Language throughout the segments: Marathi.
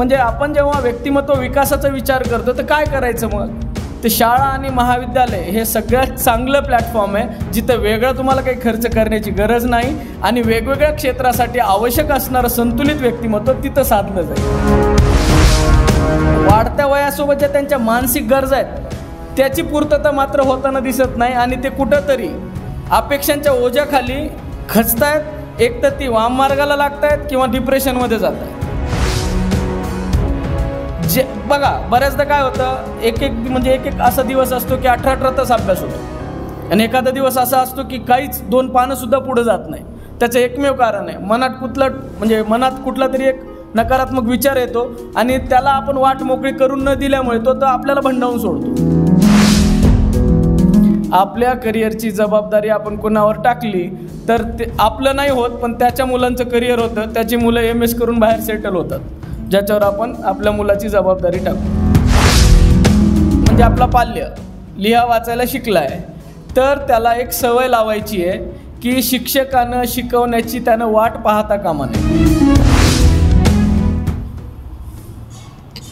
म्हणजे आपण जेव्हा व्यक्तिमत्व विकासाचा विचार करतो तर काय करायचं मग? ते शाळा आणि महाविद्यालय हे सगळ्यात चांगलं प्लॅटफॉर्म आहे, जिथं वेगळं तुम्हाला काही खर्च करण्याची गरज नाही आणि वेगवेगळ्या क्षेत्रासाठी आवश्यक असणारं संतुलित व्यक्तिमत्व तिथं साधलं जाईल. वाढत्या वयासोबत ज्या त्यांच्या मानसिक गरजा आहेत त्याची पूर्तता मात्र होताना दिसत नाही आणि ते कुठंतरी अपेक्षांच्या ओझ्याखाली खचतायत. एक तर ती वाममार्गाला लागतायत किंवा डिप्रेशनमध्ये जात आहेत. जे बघा बऱ्याचदा काय होतं, एक असा दिवस असतो की 18 तास अभ्यास होतो आणि एखादा दिवस असा असतो की काहीच 2 पानंसुद्धा पुढे जात नाही. त्याचं एकमेव कारण आहे मनात कुठला तरी एक नकारात्मक विचार येतो आणि त्याला आपण वाट मोकळी करून न दिल्यामुळे तो आपल्याला भंडावून सोडतो. आपल्या करिअरची जबाबदारी आपण कोणावर टाकली तर ते आपलं नाही होत, पण त्याच्या मुलांचं करिअर होतं. त्याची मुलं MS करून बाहेर सेटल होतात, ज्याच्यावर आपण आपल्या मुलाची जबाबदारी टाकतो. म्हणजे आपला पाल्य लिहा वाचायला शिकला आहे तर त्याला एक सवय लावायची आहे की शिक्षकानं शिकवण्याची त्यानं वाट पाहता कामा नये.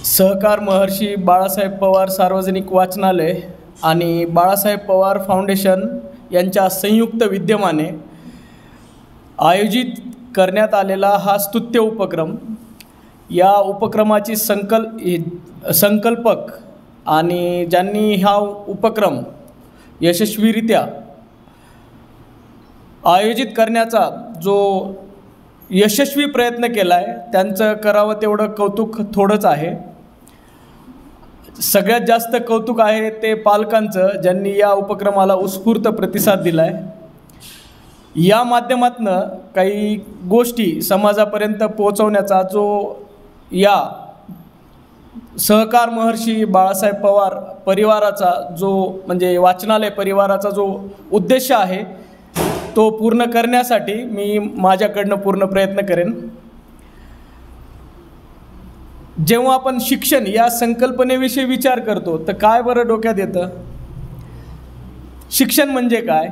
सहकार महर्षी बाळासाहेब पवार सार्वजनिक वाचनालय आणि बाळासाहेब पवार फाउंडेशन यांच्या संयुक्त विद्यमाने आयोजित करण्यात आलेला हा स्तुत्य उपक्रम, या उपक्रमाची संकल्पक आणि ज्यांनी हा उपक्रम यशस्वीरित्या आयोजित करण्याचा जो यशस्वी प्रयत्न केला आहे त्यांचं करावं तेवढं कौतुक थोडंच आहे. सगळ्यात जास्त कौतुक आहे ते पालकांचं, ज्यांनी या उपक्रमाला उत्स्फूर्त प्रतिसाद दिला आहे. या माध्यमातून काही गोष्टी समाजापर्यंत पोहोचवण्याचा जो या सहकार महर्षी बाळासाहेब पवार परिवाराचा वाचनालय परिवाराचा जो उद्देश आहे तो पूर्ण करण्यासाठी मी माझ्याकडनं पूर्ण प्रयत्न करेन. जेव्हा आपण शिक्षण या संकल्पनेविषयी विचार करतो तर काय बरं डोक्यात येतं? शिक्षण म्हणजे काय?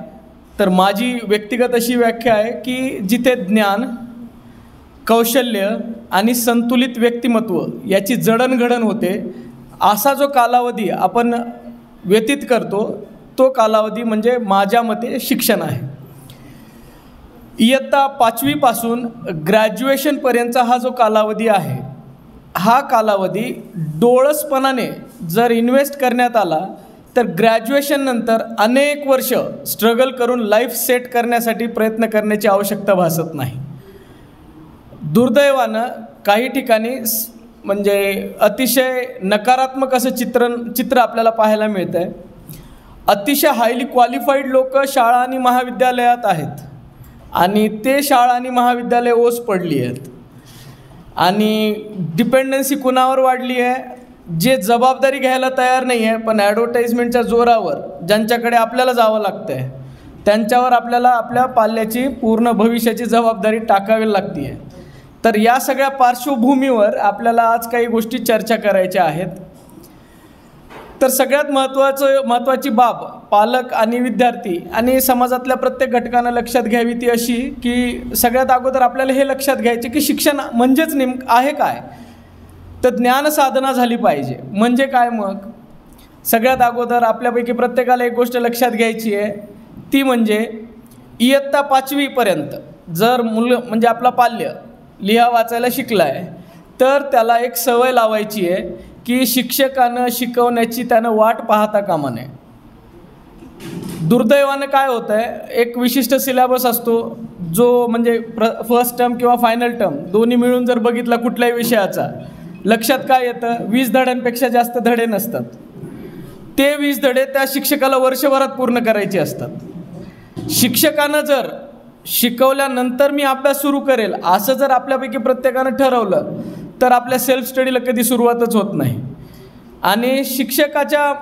तर माझी व्यक्तिगत अशी व्याख्या आहे की जिथे ज्ञान, कौशल्य आणि संतुलित व्यक्तिमत्व याची जडणघडण होते, असा जो कालावधी आपण व्यतीत करतो तो कालावधी म्हणजे माझ्या मते शिक्षण आहे. इयत्ता 5वी पासून ग्रॅज्युएशनपर्यंतचा हा जो कालावधी आहे, हा कालावधी डोळसपणाने जर इन्व्हेस्ट करण्यात आला तर ग्रॅज्युएशननंतर अनेक वर्ष स्ट्रगल करून लाईफ सेट करण्यासाठी प्रयत्न करण्याची आवश्यकता भासत नाही. दुर्दैवानं काही ठिकाणी अतिशय नकारात्मक असं चित्र आपल्याला पाहायला मिळतं आहे. अतिशय हायली क्वालिफाईड लोक शाळा आणि महाविद्यालयात आहेत आणि ते शाळा आणि महाविद्यालय ओस पडली आहेत आणि डिपेंडन्सी कुणावर वाढली आहे? जे जबाबदारी घ्यायला तयार नाही आहे पण ॲडव्हर्टाईजमेंटच्या जोरावर ज्यांच्याकडे आपल्याला जावं लागतं आहे त्यांच्यावर आपल्याला आपल्या पाल्याची पूर्ण भविष्याची जबाबदारी टाकावी लागते आहे. तर या सगळ्या पार्श्वभूमीवर आपल्याला आज काही गोष्टी चर्चा करायच्या आहेत. तर सगळ्यात महत्त्वाची बाब पालक आणि विद्यार्थी आणि समाजातल्या प्रत्येक घटकानं लक्षात घ्यावी ती अशी की सगळ्यात अगोदर आपल्याला हे लक्षात घ्यायचे की शिक्षण म्हणजेच नेमकं आहे काय? तर ज्ञानसाधना झाली पाहिजे. म्हणजे काय मग? सगळ्यात अगोदर आपल्यापैकी प्रत्येकाला एक गोष्ट लक्षात घ्यायची आहे, ती म्हणजे इयत्ता 5वीपर्यंत जर आपला पाल्य लिहा वाचायला शिकला आहे तर त्याला एक सवय लावायची आहे की शिक्षकानं शिकवण्याची त्यानं वाट पाहता कामा नये. दुर्दैवानं काय होतं आहे, एक विशिष्ट सिलेबस असतो जो फर्स्ट टर्म किंवा फायनल टर्म दोन्ही मिळून जर बघितला कुठल्याही विषयाचा, लक्षात काय येतं? 20 धड्यांपेक्षा जास्त धडे नसतात. ते 20 धडे त्या शिक्षकाला वर्षभरात पूर्ण करायचे असतात. शिक्षकानं जर शिकवल्यानंतर मी अभ्यास सुरू करेल असं जर आपल्यापैकी प्रत्येकानं ठरवलं तर आपल्या सेल्फ स्टडीला कधी सुरुवातच होत नाही. आणि शिक्षकाच्या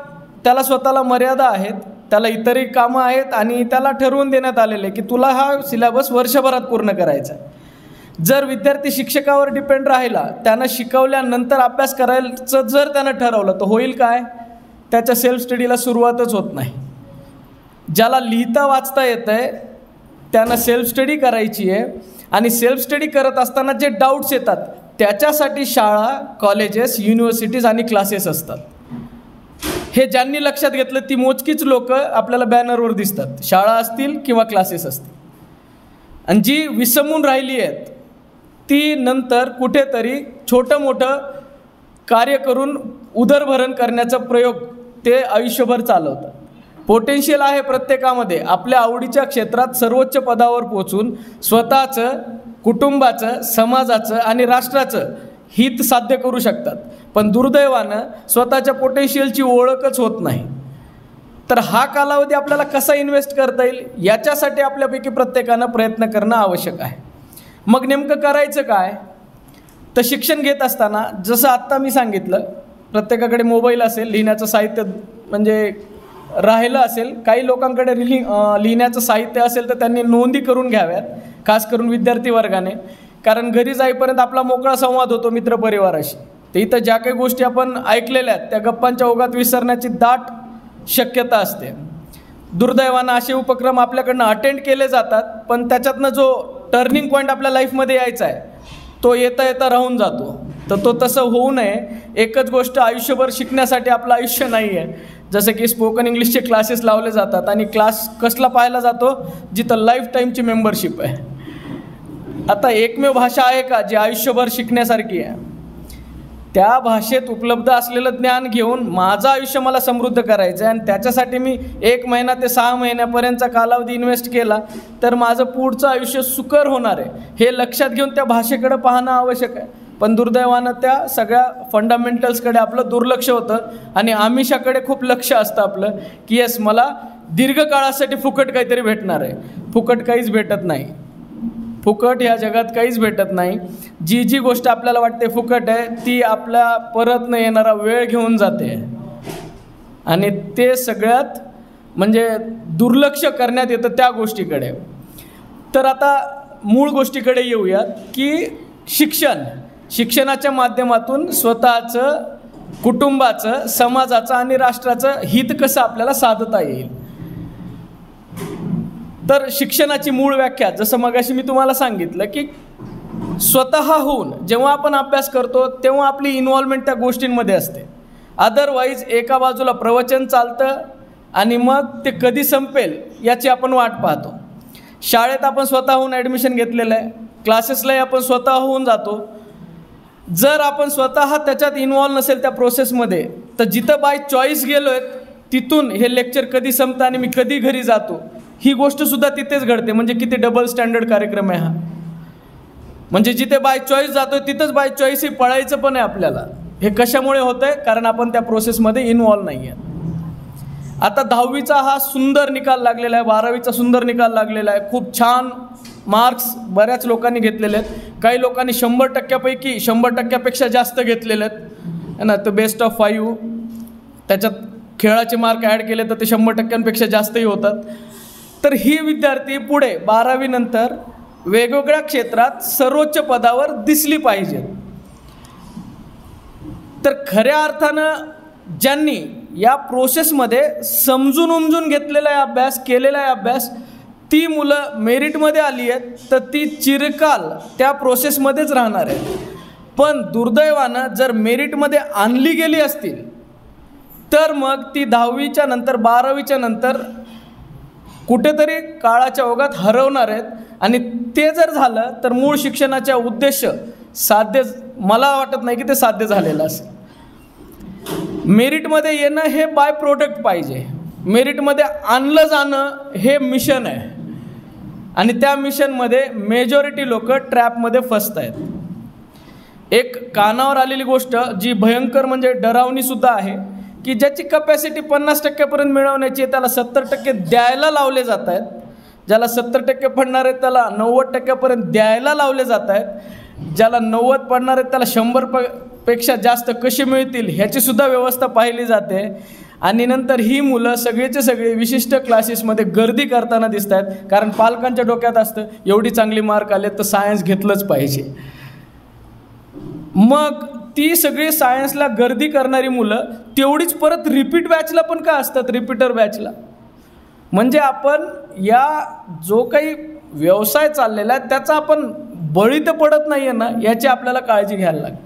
त्याला स्वतःला मर्यादा आहेत, त्याला इतरही कामं आहेत आणि त्याला ठरवून देण्यात आलेले की तुला हा सिलेबस वर्षभरात पूर्ण करायचा आहे. जर विद्यार्थी शिक्षकावर डिपेंड राहिला, त्यानं शिकवल्यानंतर अभ्यास करायचं जर त्यानं ठरवलं तर होईल काय? त्याच्या सेल्फ स्टडीला सुरुवातच होत नाही. ज्याला लिहिता वाचता येतं आहे त्यानं सेल्फ स्टडी करायची आहे आणि सेल्फ स्टडी करत असताना जे डाऊट्स येतात त्याच्यासाठी शाळा, कॉलेजेस, युनिव्हर्सिटीज आणि क्लासेस असतात. हे ज्यांनी लक्षात घेतलं ती मोजकीच लोक आपल्याला बॅनरवर दिसतात, शाळा असतील किंवा क्लासेस असतील. आणि जी विसंबून राहिली आहेत ती नंतर कुठेतरी छोटं मोठं कार्य करून उदरभरण करण्याचा प्रयोग ते आयुष्यभर चालवतात. पोटेन्शियल आहे प्रत्येकामध्ये, आपल्या आवडीच्या क्षेत्रात सर्वोच्च पदावर पोचून स्वतःचं, कुटुंबाचं, समाजाचं आणि राष्ट्राचं हित साध्य करू शकतात. पण दुर्दैवानं स्वतःच्या पोटेन्शियलची ओळखच होत नाही. तर हा कालावधी आपल्याला कसा इन्व्हेस्ट करता येईल याच्यासाठी आपल्यापैकी प्रत्येकानं प्रयत्न करणं आवश्यक आहे. मग नेमकं करायचं काय? तर शिक्षण घेत असताना जसं आत्ता मी सांगितलं, प्रत्येकाकडे मोबाईल असेल, लिहिण्याचं साहित्य म्हणजे राहिलं असेल, काही लोकांकडे लिहिण्याचं साहित्य असेल तर त्यांनी नोंदी करून घ्याव्यात, खास करून विद्यार्थी वर्गाने. कारण घरी जाईपर्यंत आपला मोकळा संवाद होतो मित्रपरिवाराशी. तर इथं ज्या काही गोष्टी आपण ऐकलेल्या आहेत त्या गप्पांच्या ओघात विसरण्याची दाट शक्यता असते. दुर्दैवानं असे उपक्रम आपल्याकडनं अटेंड केले जातात, पण त्याच्यातनं जो टर्निंग पॉईंट आपल्या लाईफमध्ये यायचा आहे तो येता येता राहून जातो. तर तो तसं होऊ नये. एकच गोष्ट आयुष्यभर शिकण्यासाठी आपलं आयुष्य नाही आहे. जसं की स्पोकन इंग्लिशचे क्लासेस लावले जातात आणि क्लास कसला पाहायला जातो, जिथं लाईफ टाईमची मेंबरशिप आहे. आता एकमेव भाषा आहे का जी आयुष्यभर शिकण्यासारखी आहे? त्या भाषेत उपलब्ध असलेलं ज्ञान घेऊन माझं आयुष्य मला समृद्ध करायचं आहे आणि त्याच्यासाठी मी 1 महिना ते 6 महिन्यापर्यंतचा कालावधी इन्व्हेस्ट केला तर माझं पुढचं आयुष्य सुकर होणार आहे, हे लक्षात घेऊन त्या भाषेकडे पाहणं आवश्यक आहे. पण दुर्दैवानं त्या सगळ्या फंडामेंटल्सकडे आपलं दुर्लक्ष होतं आणि आमिषाकडे खूप लक्ष असतं आपलं, की येस मला दीर्घकाळासाठी फुकट काहीतरी भेटणार आहे. फुकट काहीच भेटत नाही. फुकट ह्या जगात काहीच भेटत नाही. जी जी गोष्ट आपल्याला वाटते फुकट आहे ती आपल्या परत न येणारा वेळ घेऊन जाते आणि ते सगळ्यात म्हणजे दुर्लक्ष करण्यात येतं त्या गोष्टीकडे. तर आता मूळ गोष्टीकडे येऊयात की शिक्षणाच्या माध्यमातून स्वतःचं, कुटुंबाचं, समाजाचं आणि राष्ट्राचं हित कसं आपल्याला साधता येईल. तर शिक्षणाची मूळ व्याख्या जसं मगाशी मी तुम्हाला सांगितलं की स्वतःहून जेव्हा आपण अभ्यास करतो तेव्हा आपली इन्व्हॉल्वमेंट त्या गोष्टींमध्ये असते. अदरवाईज एका बाजूला प्रवचन चालतं आणि मग ते कधी संपेल याची आपण वाट पाहतो. शाळेत आपण स्वतःहून ॲडमिशन घेतलेलं आहे, क्लासेसलाही आपण स्वतःहून जातो. जर आपण स्वतः त्याच्यात इन्व्हॉल्व नसेल त्या प्रोसेसमध्ये तर जिथं बाय चॉईस गेलो आहे तिथून हे लेक्चर कधी संपतं आणि मी कधी घरी जातो ही गोष्टसुद्धा तिथेच घडते. म्हणजे किती डबल स्टँडर्ड कार्यक्रम आहे हा. म्हणजे जिथे बाय चॉईस जातो तिथंच बाय चॉईसही पळायचं पण आहे आपल्याला. हे कशामुळे होतं आहे? कारण आपण त्या प्रोसेसमध्ये इन्व्हॉल्व नाही आहे. आता 10वीचा हा सुंदर निकाल लागलेला आहे, 12वीचा सुंदर निकाल लागलेला आहे. खूप छान मार्क्स बऱ्याच लोकांनी घेतलेले आहेत. काही लोकांनी 100%पैकी 100%पेक्षा जास्त घेतलेले आहेत ना. तर बेस्ट ऑफ 5 त्याच्यात खेळाचे मार्क ॲड केले तर ते 100%पेक्षा जास्तही होतात. तर ही विद्यार्थी पुढे 12वी नंतर वेगवेगळ्या क्षेत्रात सर्वोच्च पदावर दिसली पाहिजेत. तर खऱ्या अर्थानं ज्यांनी या प्रोसेसमध्ये समजून उमजून घेतलेला आहे अभ्यास, केलेला आहे अभ्यास, ती मुलं मेरिटमध्ये आली आहेत तर ती चिरकाल त्या प्रोसेसमध्येच राहणार आहे. पण दुर्दैवानं जर मेरिटमध्ये आणली गेली असतील तर मग ती 10वीच्या नंतर 12वीच्या नंतर कुठेतरी काळाच्या ओघात हरवणार आहेत. आणि ते जर झालं तर मूळ शिक्षणाचा उद्देश मला वाटत नाही की ते साध्य झालेलं असेल. मेरिटमध्ये येणं हे बाय प्रोडक्ट पाहिजे. मेरिटमध्ये आणलं जाणं हे मिशन आहे आणि त्या मिशनमध्ये मेजॉरिटी लोक ट्रॅपमध्ये फसत आहेत. एक कानावर आलेली गोष्ट जी भयंकर म्हणजे डरावणीसुद्धा आहे की ज्याची कपॅसिटी 50%पर्यंत मिळवण्याची आहे त्याला 70% द्यायला लावले जात आहेत. ज्याला 70% पडणार आहेत त्याला 90%पर्यंत द्यायला लावले जात आहेत. ज्याला 90 पडणार आहेत त्याला 100पेक्षा जास्त कसे मिळतील ह्याचीसुद्धा व्यवस्था पाहिली जाते. आणि नंतर ही मुलं सगळेचे सगळे विशिष्ट क्लासेसमध्ये गर्दी करताना दिसत आहेत. कारण पालकांच्या डोक्यात असतं एवढी चांगली मार्क आले तर सायन्स घेतलंच पाहिजे. मग ती सगळी सायन्सला गर्दी करणारी मुलं तेवढीच परत रिपीट बॅचला पण का असतात, रिपीटर बॅचला. म्हणजे आपण या जो काही व्यवसाय चाललेला आहे त्याचा आपण बळी तर पडत नाही आहे ना, याची आपल्याला काळजी घ्यायला लागते.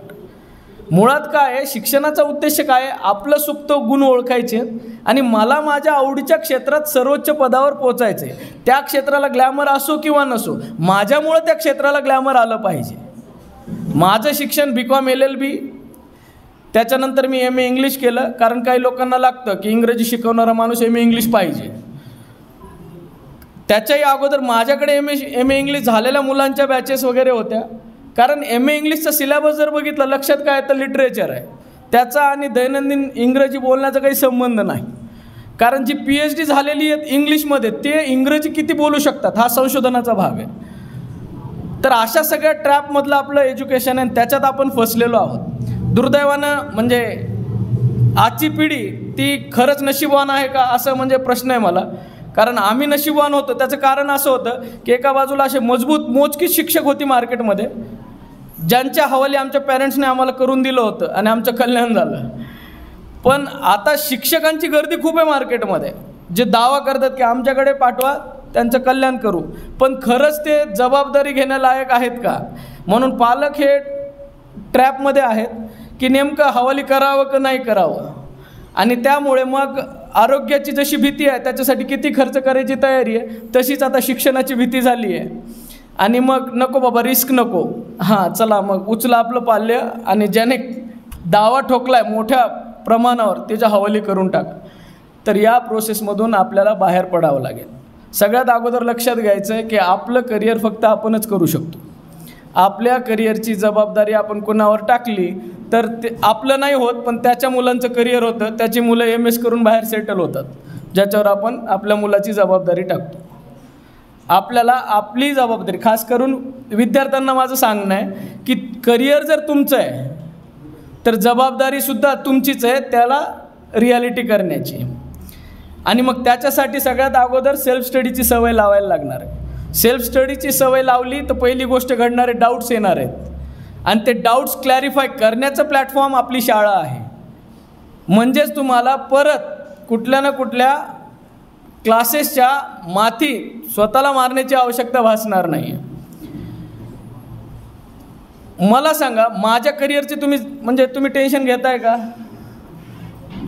मुळात काय आहे, शिक्षणाचा उद्देश काय आहे, आपलं सुप्त गुण ओळखायचे आणि मला माझ्या आवडीच्या क्षेत्रात सर्वोच्च पदावर पोचायचं आहे. त्या क्षेत्राला ग्लॅमर असो किंवा नसो, माझ्यामुळं त्या क्षेत्राला ग्लॅमर आलं पाहिजे. माझं शिक्षण BCom LLB, त्याच्यानंतर मी MA इंग्लिश केलं, कारण काही लोकांना लागतं की इंग्रजी शिकवणारा माणूस MA इंग्लिश पाहिजे. त्याच्याही अगोदर माझ्याकडे MA इंग्लिश झालेल्या मुलांच्या बॅचेस वगैरे होत्या, कारण MA इंग्लिशचा सिलेबस जर बघितलं, लक्षात काय तर लिटरेचर आहे, त्याचा आणि दैनंदिन इंग्रजी बोलण्याचा काही संबंध नाही. कारण जी PhD झालेली आहेत इंग्लिशमध्ये, ते इंग्रजी किती बोलू शकतात हा संशोधनाचा भाग आहे. तर अशा सगळ्या ट्रॅपमधलं आपलं एज्युकेशन आहे, त्याच्यात आपण फसलेलो आहोत. दुर्दैवानं म्हणजे आजची पिढी ती खरंच नशीबवान आहे का, असं म्हणजे प्रश्न आहे मला. कारण आम्ही नशीबवान होतो, त्याचं कारण असं होतं की एका बाजूला असे मजबूत मोजकीच शिक्षक होती मार्केटमध्ये, ज्यांच्या हवाली आमच्या पॅरेंट्सने आम्हाला करून दिलं होतं आणि आमचं कल्याण झालं. पण आता शिक्षकांची गर्दी खूप आहे मार्केटमध्ये, जे दावा करतात की आमच्याकडे पाठवा, त्यांचं कल्याण करू, पण खरंच ते जबाबदारी घेण्यालायक आहेत का. म्हणून पालक हे ट्रॅपमध्ये आहेत की नेमकं हवाली करावं का नाही करावं. आणि त्यामुळे मग आरोग्याची जशी भीती आहे, त्याच्यासाठी किती खर्च करायची तयारी आहे, तशीच आता शिक्षणाची भीती झाली आहे. आणि मग नको बाबा, रिस्क नको, हां चला मग उचला आपलं पाल्य आणि ज्याने दावा ठोकलाय मोठ्या प्रमाणावर त्याच्या हवाली करून टाका. तर या प्रोसेसमधून आपल्याला बाहेर पडावं लागेल. सगळ्यात अगोदर लक्षात घ्यायचं आहे की आपलं करिअर फक्त आपणच करू शकतो. आपल्या करिअरची जबाबदारी आपण कोणावर टाकली तर ते आपलं नाही होत, पण त्याच्या मुलांचं करिअर होतं, त्याची मुलं MS करून बाहेर सेटल होतात, ज्याच्यावर आपण आपल्या मुलाची जबाबदारी टाकतो. आपल्याला आपली जबाबदारी, खास करून विद्यार्थ्यांना माझं सांगणं आहे की करिअर जर तुमचं आहे तर जबाबदारीसुद्धा तुमचीच आहे त्याला रिॲलिटी करण्याची. आणि मग त्याच्यासाठी सगळ्यात अगोदर सेल्फ स्टडीची सवय लावायला लागणार आहे. सेल्फ स्टडीची सवय लावली तर पहिली गोष्ट घडणारे डाऊट्स येणार आहेत, आणि ते डाऊट्स क्लॅरिफाय करण्याचं प्लॅटफॉर्म आपली शाळा आहे. म्हणजेच तुम्हाला परत कुठल्या ना कुठल्या क्लासेसच्या माथी स्वतःला मारण्याची आवश्यकता भासणार नाही. मला सांगा, माझ्या करिअरचे तुम्ही टेन्शन घेताय का?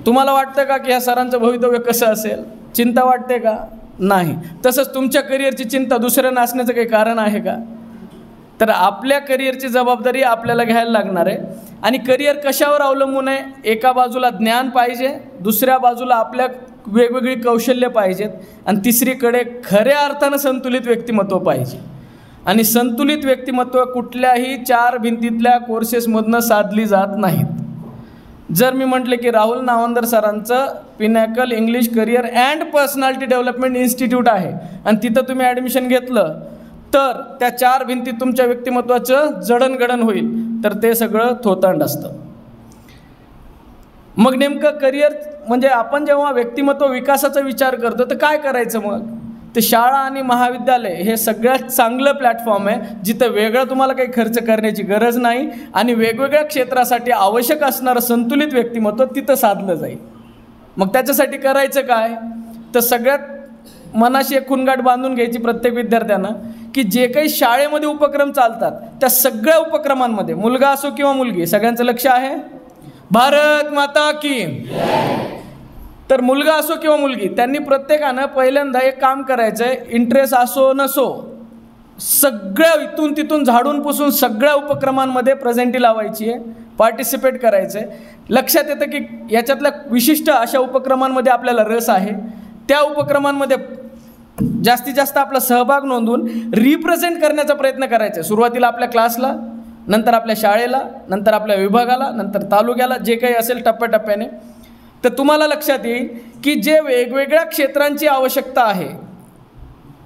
तुम्हाला वाटतं का की ह्या सरांचं भवितव्य कसं असेल, चिंता वाटते का? नाही. तसंच तुमच्या करिअरची चिंता दुसऱ्यांना असण्याचं काही कारण आहे का? तर आपल्या करिअरची जबाबदारी आपल्याला घ्यायला लागणार आहे. आणि करिअर कशावर अवलंबून आहे? एका बाजूला ज्ञान पाहिजे, दुसऱ्या बाजूला आपल्या वेगवेगळी कौशल्य पाहिजेत, आणि तिसरीकडे खऱ्या अर्थानं संतुलित व्यक्तिमत्व पाहिजे. आणि संतुलित व्यक्तिमत्व कुठल्याही 4 भिंतीतल्या कोर्सेसमधनं साधली जात नाहीत. जर मी म्हटले की राहुल नावंदर सरांचं pinnacle English career and personality development institute आहे आणि तिथं तुम्ही ॲडमिशन घेतलं तर त्या 4 भिंतीत तुमच्या व्यक्तिमत्वाचं जडणघडण होईल, तर ते सगळं थोतांड असतं. मग नेमकं करिअर म्हणजे आपण जेव्हा व्यक्तिमत्व विकासाचा विचार करतो तर काय करायचं? मग ते शाळा आणि महाविद्यालय हे सगळ्यात चांगलं प्लॅटफॉर्म आहे, जिथं वेगळं तुम्हाला काही खर्च करण्याची गरज नाही आणि वेगवेगळ्या क्षेत्रासाठी आवश्यक असणारं संतुलित व्यक्तिमत्व तिथं साधलं जाईल. मग त्याच्यासाठी करायचं काय? तर सगळ्यात मनाशी एक खुणगाठ बांधून घ्यायची प्रत्येक विद्यार्थ्यांना की जे काही शाळेमध्ये उपक्रम चालतात त्या सगळ्या उपक्रमांमध्ये, मुलगा असो किंवा मुलगी, सगळ्यांचं लक्ष आहे भारत माता की. तर मुलगा असो किंवा मुलगी, त्यांनी प्रत्येकानं पहिल्यांदा एक काम करायचं आहे, इंटरेस्ट असो नसो सगळ्या इथून तिथून झाडून पुसून सगळ्या उपक्रमांमध्ये प्रेझेंटी लावायची आहे, पार्टिसिपेट करायचं आहे. लक्षात येतं की याच्यातल्या विशिष्ट अशा उपक्रमांमध्ये आपल्याला रस आहे, त्या उपक्रमांमध्ये जास्तीत जास्त आपला सहभाग नोंदवून रिप्रेझेंट करण्याचा प्रयत्न करायचा आहे. सुरुवातीला आपल्या क्लासला, नंतर आपल्या शाळेला, नंतर आपल्या विभागाला, नंतर तालुक्याला, जे काही असेल टप्प्याटप्प्याने. तर तुम्हाला लक्षात येईल की जे वेगवेगळ्या क्षेत्रांची आवश्यकता आहे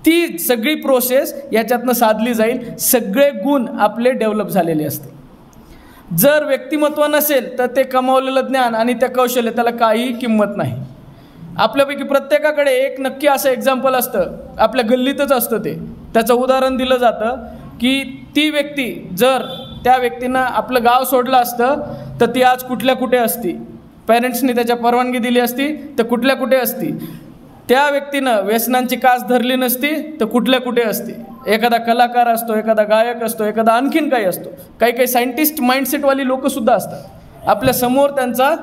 ती सगळी प्रोसेस याच्यातनं साधली जाईल. सगळे गुण आपले डेव्हलप झालेले असतील. जर व्यक्तिमत्व नसेल तर ते कमावलेलं ज्ञान आणि त्या कौशल्य त्याला काही किंमत नाही. आपल्यापैकी प्रत्येकाकडे एक नक्की असं एक्झाम्पल असतं, आपल्या गल्लीतच असतं ते. त्याचं उदाहरण दिलं जातं की ती व्यक्ती जर त्या व्यक्तीनं आपलं गाव सोडलं असतं तर ती आज कुठल्या कुठे असती, पॅरेंट्सनी त्याच्या परवानगी दिली असती तर कुठल्या कुठे असती. त्या व्यक्तीनं व्यसनांची कास धरली नसती तर कुठल्या कुठे असते. एखादा कलाकार असतो, एखादा गायक असतो, एखादा आणखीन काही असतो. काही काही सायंटिस्ट माइंडसेटवाली लोकंसुद्धा असतात. आपल्या समोर त्यांचा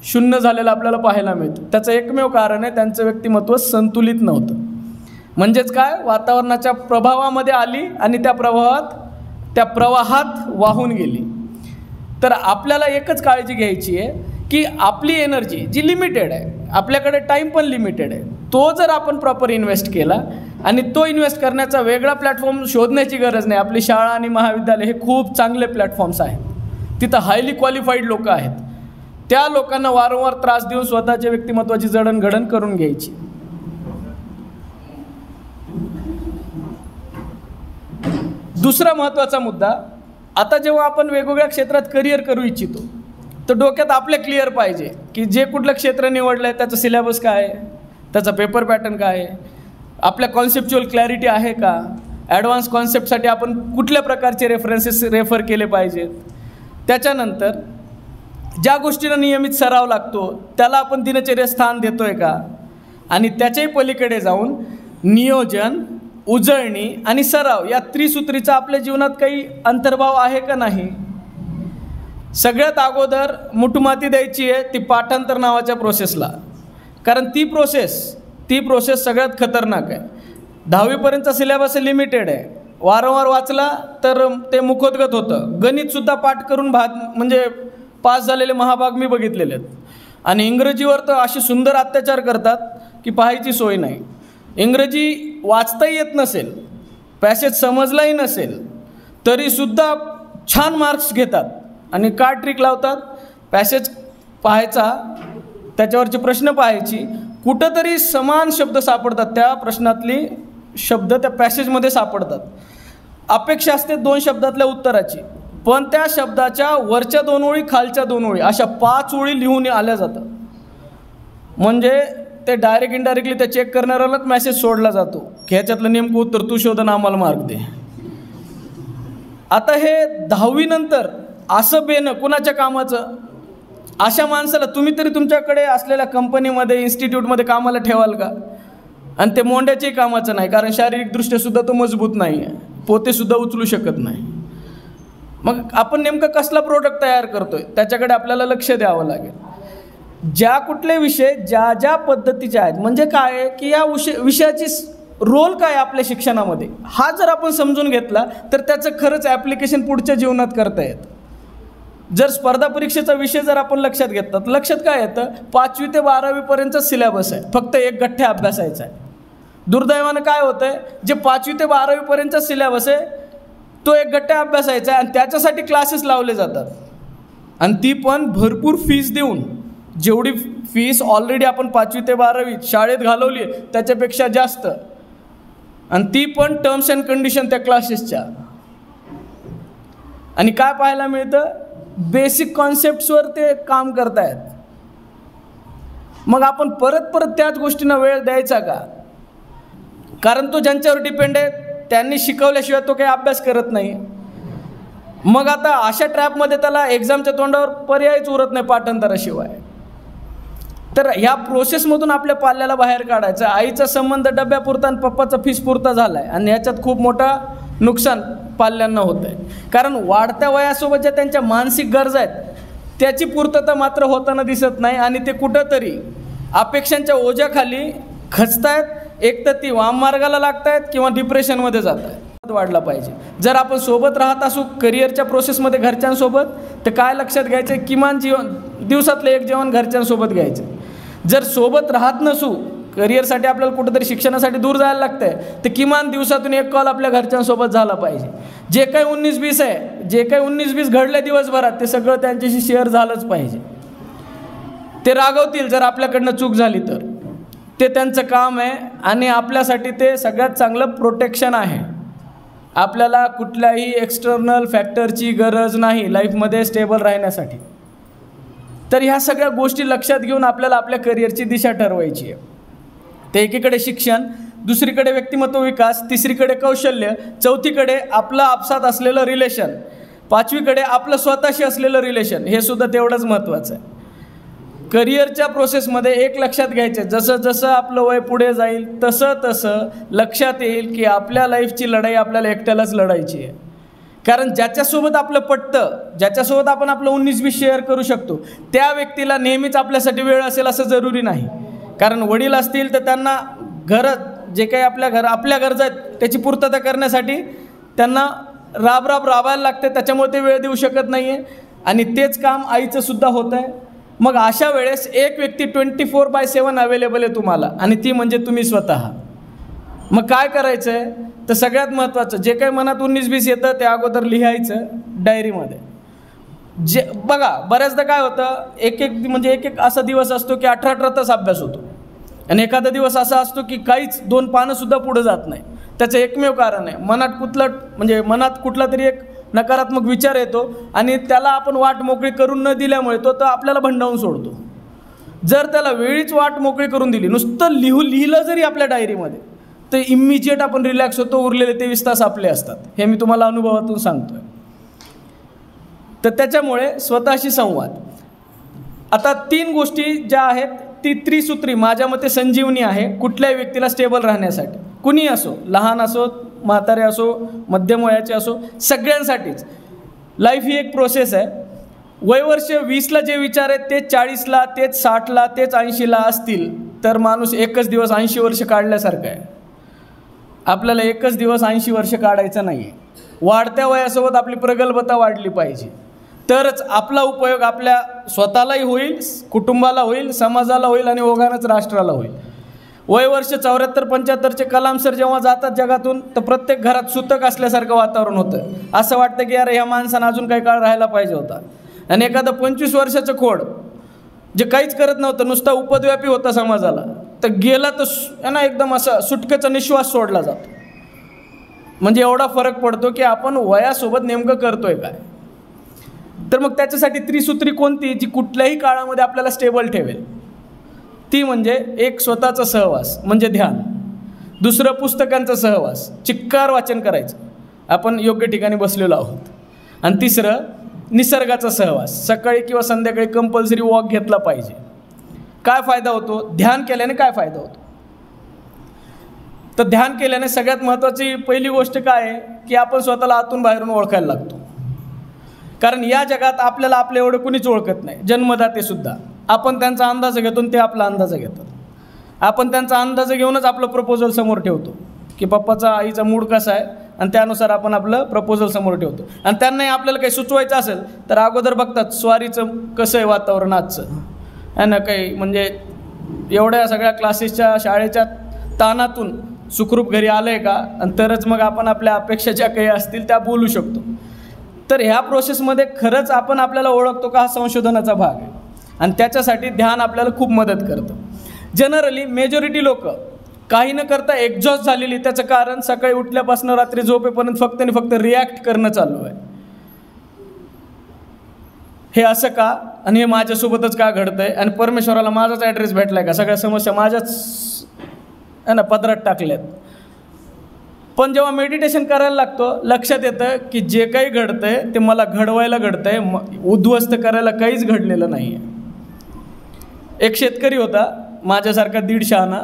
शून्य झालेला आपल्याला पाहायला मिळतं. त्याचं एकमेव कारण आहे त्यांचं व्यक्तिमत्व संतुलित नव्हतं. म्हणजेच काय, वातावरणाच्या प्रभावामध्ये आली आणि त्या प्रवाहात वाहून गेली. तर आपल्याला एकच काळजी घ्यायची आहे की आपली एनर्जी जी लिमिटेड आहे, आपल्याकडे टाईम पण लिमिटेड आहे, तो जर आपण प्रॉपर इन्व्हेस्ट केला आणि तो इन्व्हेस्ट करण्याचा वेगळा प्लॅटफॉर्म शोधण्याची गरज नाही. आपली शाळा आणि महाविद्यालय हे खूप चांगले प्लॅटफॉर्म्स आहेत. तिथं हायली क्वालिफाईड लोक आहेत. त्या लोकांना वारंवार त्रास देऊन स्वतःच्या व्यक्तिमत्वाची जडणघडण करून घ्यायची. दुसरा महत्त्वाचा मुद्दा, आता जेव्हा आपण वेगवेगळ्या क्षेत्रात करिअर करू इच्छितो तर डोक्यात आपल्या क्लिअर पाहिजे की जे कुठलं क्षेत्र निवडलं आहे त्याचं सिलेबस काय आहे, त्याचा पेपर पॅटर्न काय आहे, आपल्या कॉन्सेप्च्युअल क्लॅरिटी आहे का, ॲडव्हान्स कॉन्सेप्टसाठी आपण कुठल्या प्रकारचे रेफरन्सेस रेफर केले पाहिजेत. त्याच्यानंतर ज्या गोष्टींना नियमित सराव लागतो त्याला आपण दिनचर्या स्थान देतो आहे का, आणि त्याच्याही पलीकडे जाऊन नियोजन, उजळणी आणि सराव या त्रिसूत्रीचा आपल्या जीवनात काही अंतर्भाव आहे का नाही. सगळ्यात अगोदर मुठमाती द्यायची आहे ती पाठांतर नावाच्या प्रोसेसला. कारण ती प्रोसेस सगळ्यात खतरनाक आहे. 10वीपर्यंतचा सिलेबस लिमिटेड आहे. वारंवार वाचला तर ते मुखोद्गत होतं. गणितसुद्धा पाठ करून म्हणजे पास झालेले महाभाग मी बघितलेले आहेत. आणि इंग्रजीवर तर असे सुंदर अत्याचार करतात की पाहायची सोय नाही. इंग्रजी वाचताही येत नसेल, पॅसेज समजलाही नसेल तरीसुद्धा छान मार्क्स घेतात. आणि काय ट्रिक लावतात, पॅसेज पाहायचा, त्याच्यावरचे प्रश्न पाहायची, कुठंतरी समान शब्द सापडतात, त्या प्रश्नातली शब्द त्या पॅसेजमध्ये सापडतात. अपेक्षा असते 2 शब्दातल्या उत्तराची, पण त्या शब्दाच्या वरच्या 2 ओळी, खालच्या 2 ओळी अशा 5 ओळी लिहून आल्या जातात. म्हणजे ते डायरेक्ट इनडायरेक्टली ते चेक करणाऱ्यालाच मेसेज सोडला जातो की ह्याच्यातलं नेमकं उत्तर तू शोधून आम्हाला मार्क दे. आता हे 10वी नंतर असं बेनं कुणाच्या कामाचं. अशा माणसाला तुम्ही तरी तुमच्याकडे असलेल्या कंपनीमध्ये, इन्स्टिट्यूटमध्ये कामाला ठेवाल का. आणि ते मोंड्याच्याही कामाचं नाही, कारण शारीरिकदृष्ट्यासुद्धा तो मजबूत नाही आहे, पोतेसुद्धा उचलू शकत नाही. मग आपण नेमकं कसला प्रोडक्ट तयार करतोय त्याच्याकडे आपल्याला लक्ष द्यावं लागेल. ज्या कुठले विषय ज्या पद्धतीचे आहेत, म्हणजे काय आहे की या विषयाची रोल काय आपल्या शिक्षणामध्ये, हा जर आपण समजून घेतला तर त्याचं खरंच ॲप्लिकेशन पुढच्या जीवनात करता येतं. जर स्पर्धा परीक्षेचा विषय जर आपण लक्षात घेतला तर लक्षात काय येतं, 5वी ते 12वीपर्यंतचा सिलेबस आहे, फक्त एक गठ्ठ्या अभ्यासायचा आहे. दुर्दैवानं काय होतं आहे, जे 5वी ते 12वीपर्यंतचा सिलेबस आहे तो एक गठ्ठ्या अभ्यासायचा आहे आणि त्याच्यासाठी क्लासेस लावले जातात. आणि ती पण भरपूर फीस देऊन. जेवढी फीस ऑलरेडी आपण 5वी ते 12वी शाळेत घालवली आहे त्याच्यापेक्षा जास्त, आणि ती पण टर्म्स अँड कंडिशन त्या क्लासेसच्या. आणि काय पाहायला मिळतं, बेसिक कॉन्सेप्ट्सवर ते काम करतायत. मग आपण परत त्याच गोष्टींना वेळ द्यायचा का. कारण तो ज्यांच्यावर डिपेंड आहे त्यांनी शिकवल्याशिवाय तो काही अभ्यास करत नाही. मग आता अशा ट्रॅपमध्ये त्याला एक्झामच्या तोंडावर पर्यायच उरत नाही पाठांतराशिवाय. तर ह्या प्रोसेसमधून आपल्या पाल्याला बाहेर काढायचं. आईचा संबंध डब्यापुरता आणि पप्पाचा फीसपुरता झाला आहे आणि ह्याच्यात खूप मोठा नुकसान पाल्यांना होतं आहे. कारण वाढत्या वयासोबत ज्या त्यांच्या मानसिक गरजा आहेत त्याची पूर्तता मात्र होताना दिसत नाही आणि ते कुठंतरी अपेक्षांच्या ओझ्याखाली खचतायत. एक तर ती वाममार्गाला लागतायत किंवा डिप्रेशनमध्ये जात आहेत. वाढला पाहिजे. जर आपण सोबत राहत असू करिअरच्या प्रोसेसमध्ये घरच्यांसोबत, तर काय लक्षात घ्यायचं, किमान दिवसातलं एक जेवण घरच्यांसोबत घ्यायचं. जर सोबत राहत नसू, करिअरसाठी आपल्याला कुठंतरी शिक्षणासाठी दूर जायला लागतं आहे, तर किमान दिवसातून एक कॉल आपल्या घरच्यांसोबत झाला पाहिजे. जे काही 19-20 आहे, जे काही 19-20 घडलं दिवसभरात ते सगळं त्यांच्याशी शेअर झालंच पाहिजे. ते रागवतील जर आपल्याकडनं चूक झाली तर, ते त्यांचं काम आहे आणि आपल्यासाठी ते सगळ्यात चांगलं प्रोटेक्शन आहे. आपल्याला कुठल्याही एक्सटर्नल फॅक्टरची गरज नाही लाईफमध्ये स्टेबल राहण्यासाठी. तर ह्या सगळ्या गोष्टी लक्षात घेऊन आपल्याला आपल्या करिअरची दिशा ठरवायची आहे. ते एकीकडे शिक्षण, दुसरीकडे व्यक्तिमत्व विकास, तिसरीकडे कौशल्य, चौथीकडे आपलं आपसात असलेलं रिलेशन, 5वीकडे आपलं स्वतःशी असलेलं रिलेशन, हे सुद्धा तेवढंच महत्त्वाचं आहे. करिअरच्या प्रोसेसमध्ये एक लक्षात घ्यायचं, जसं जसं आपलं वय पुढे जाईल तसं तसं लक्षात येईल की आपल्या लाईफची लढाई आपल्याला एकट्यालाच लढायची आहे. कारण ज्याच्यासोबत आपलं पटतं, ज्याच्यासोबत आपण आपलं 19-20 शेअर करू शकतो, त्या व्यक्तीला नेहमीच आपल्यासाठी वेळ असेल असं जरुरी नाही. कारण वडील असतील तर त्यांना जे काही आपल्या गरजा आहेत त्याची पूर्तता करण्यासाठी त्यांना राबायला लागते, त्याच्यामुळे ते वेळ देऊ शकत नाही आहे. आणि तेच काम आईचं सुद्धा होतं आहे. मग अशा वेळेस एक व्यक्ती 24/7 अवेलेबल आहे तुम्हाला, आणि ती म्हणजे तुम्ही स्वतः. मग काय करायचं आहे, तर सगळ्यात महत्त्वाचं जे काही मनात 19-20 येतं ते अगोदर लिहायचं डायरीमध्ये. बघा बऱ्याचदा काय होतं, एक असा दिवस असतो की 18 तास अभ्यास होतो, आणि एखादा दिवस असा असतो की काहीच 2 पानंसुद्धा पुढे जात नाही. त्याचं एकमेव कारण आहे मनात कुठला तरी एक नकारात्मक विचार येतो, आणि त्याला आपण वाट मोकळी करून न दिल्यामुळे तो तर आपल्याला भंडावून सोडतो. जर त्याला वेळीच वाट मोकळी करून दिली, नुसतं लिहिलं जरी आपल्या डायरीमध्ये, तर इमिजिएट आपण रिलॅक्स होतो. उरलेले 23 तास आपले असतात, हे मी तुम्हाला अनुभवातून सांगतोय. तर त्याच्यामुळे स्वतःशी संवाद. आता 3 गोष्टी ज्या आहेत ती त्रिसूत्री माझ्या मते संजीवनी आहे कुठल्याही व्यक्तीला स्टेबल राहण्यासाठी. कुणी असो, लहान असो, म्हातारे असो, मध्यम वयाचे असो, सगळ्यांसाठीच. लाईफ ही एक प्रोसेस आहे. वयवर्ष 20ला जे विचार आहेत तेच 40ला, तेच 60ला, तेच 80ला असतील तर माणूस एकच दिवस 80 वर्ष काढल्यासारखं आहे. आपल्याला एकच दिवस 80 वर्ष काढायचं नाही आहे. वाढत्या वयासोबत आपली प्रगल्भता वाढली पाहिजे, तरच आपला उपयोग आपल्या स्वतःलाही होईल, कुटुंबाला होईल, समाजाला होईल, आणि ओघानंच राष्ट्राला होईल. वयवर्ष 74-75चे कलाम सर जेव्हा जातात जगातून, तर प्रत्येक घरात सुतक असल्यासारखं वातावरण होतं. असं वाटतं की यार ह्या माणसानं अजून काही काळ राहायला पाहिजे होता. आणि एखादं 25 वर्षाचं खोड जे काहीच करत नव्हतं, नुसता उपद्व्यापी होता समाजाला, तर गेला तर ना एकदम असा सुटकेचा निश्वास सोडला जातो. म्हणजे एवढा फरक पडतो की आपण वयासोबत नेमकं करतोय काय. तर मग त्याच्यासाठी त्रिसूत्री कोणती जी कुठल्याही काळामध्ये आपल्याला स्टेबल ठेवेल, ती म्हणजे एक स्वतःचा सहवास म्हणजे ध्यान, दुसरं पुस्तकांचा सहवास, चिक्कार वाचन करायचं, आपण योग्य ठिकाणी बसलेलो आहोत, आणि तिसरं निसर्गाचा सहवास, सकाळी किंवा संध्याकाळी कंपल्सरी वॉक घेतला पाहिजे. काय फायदा होतो ध्यान केल्याने, काय फायदा होतो, तर ध्यान केल्याने सगळ्यात महत्त्वाची पहिली गोष्ट काय आहे की आपण स्वतःला आतून बाहेरून ओळखायला लागतो. कारण या जगात आपल्याला आपल्या एवढं कुणीच ओळखत नाही. जन्मदाते सुद्धा आपण त्यांचा अंदाज घेतो आणि ते आपला अंदाज घेतात. आपण त्यांचा अंदाज घेऊनच आपलं प्रपोजल समोर ठेवतो की पप्पाचा आईचा मूड कसा आहे, आणि त्यानुसार आपण आपलं प्रपोजल समोर ठेवतो. आणि त्यांनाही आपल्याला काही सुचवायचं असेल तर अगोदर बघतात स्वारीचं कसं आहे वातावरण आजचं, आहे ना, काही म्हणजे एवढ्या सगळ्या क्लासेसच्या शाळेच्या ताणातून सुखरूप घरी आलं आहे का, आणि तरच मग आपण आपल्या अपेक्षा ज्या काही असतील त्या बोलू शकतो. तर ह्या प्रोसेसमध्ये खरंच आपण आपल्याला ओळखतो का, हा संशोधनाचा भाग आहे, आणि त्याच्यासाठी ध्यान आपल्याला खूप मदत करतं. जनरली मेजॉरिटी लोक काही न करता एक्झॉस्ट झालेली, त्याचं कारण सकाळी उठल्यापासून रात्री झोपेपर्यंत फक्त आणि फक्त रिॲक्ट करणं चालू आहे. हे असं का, आणि हे माझ्यासोबतच का घडतं आहे, आणि परमेश्वराला माझाच ॲड्रेस भेटला आहे का, सगळ्या समस्या माझ्याच आहे ना पदरात टाकल्यात. पण जेव्हा मेडिटेशन करायला लागतो लक्षात येतं की जे काही घडतं आहे ते मला घडवायला घडतं आहे, उद्ध्वस्त करायला काहीच घडलेलं नाही आहे. एक शेतकरी होता माझ्यासारखा 1.5 शहाणा.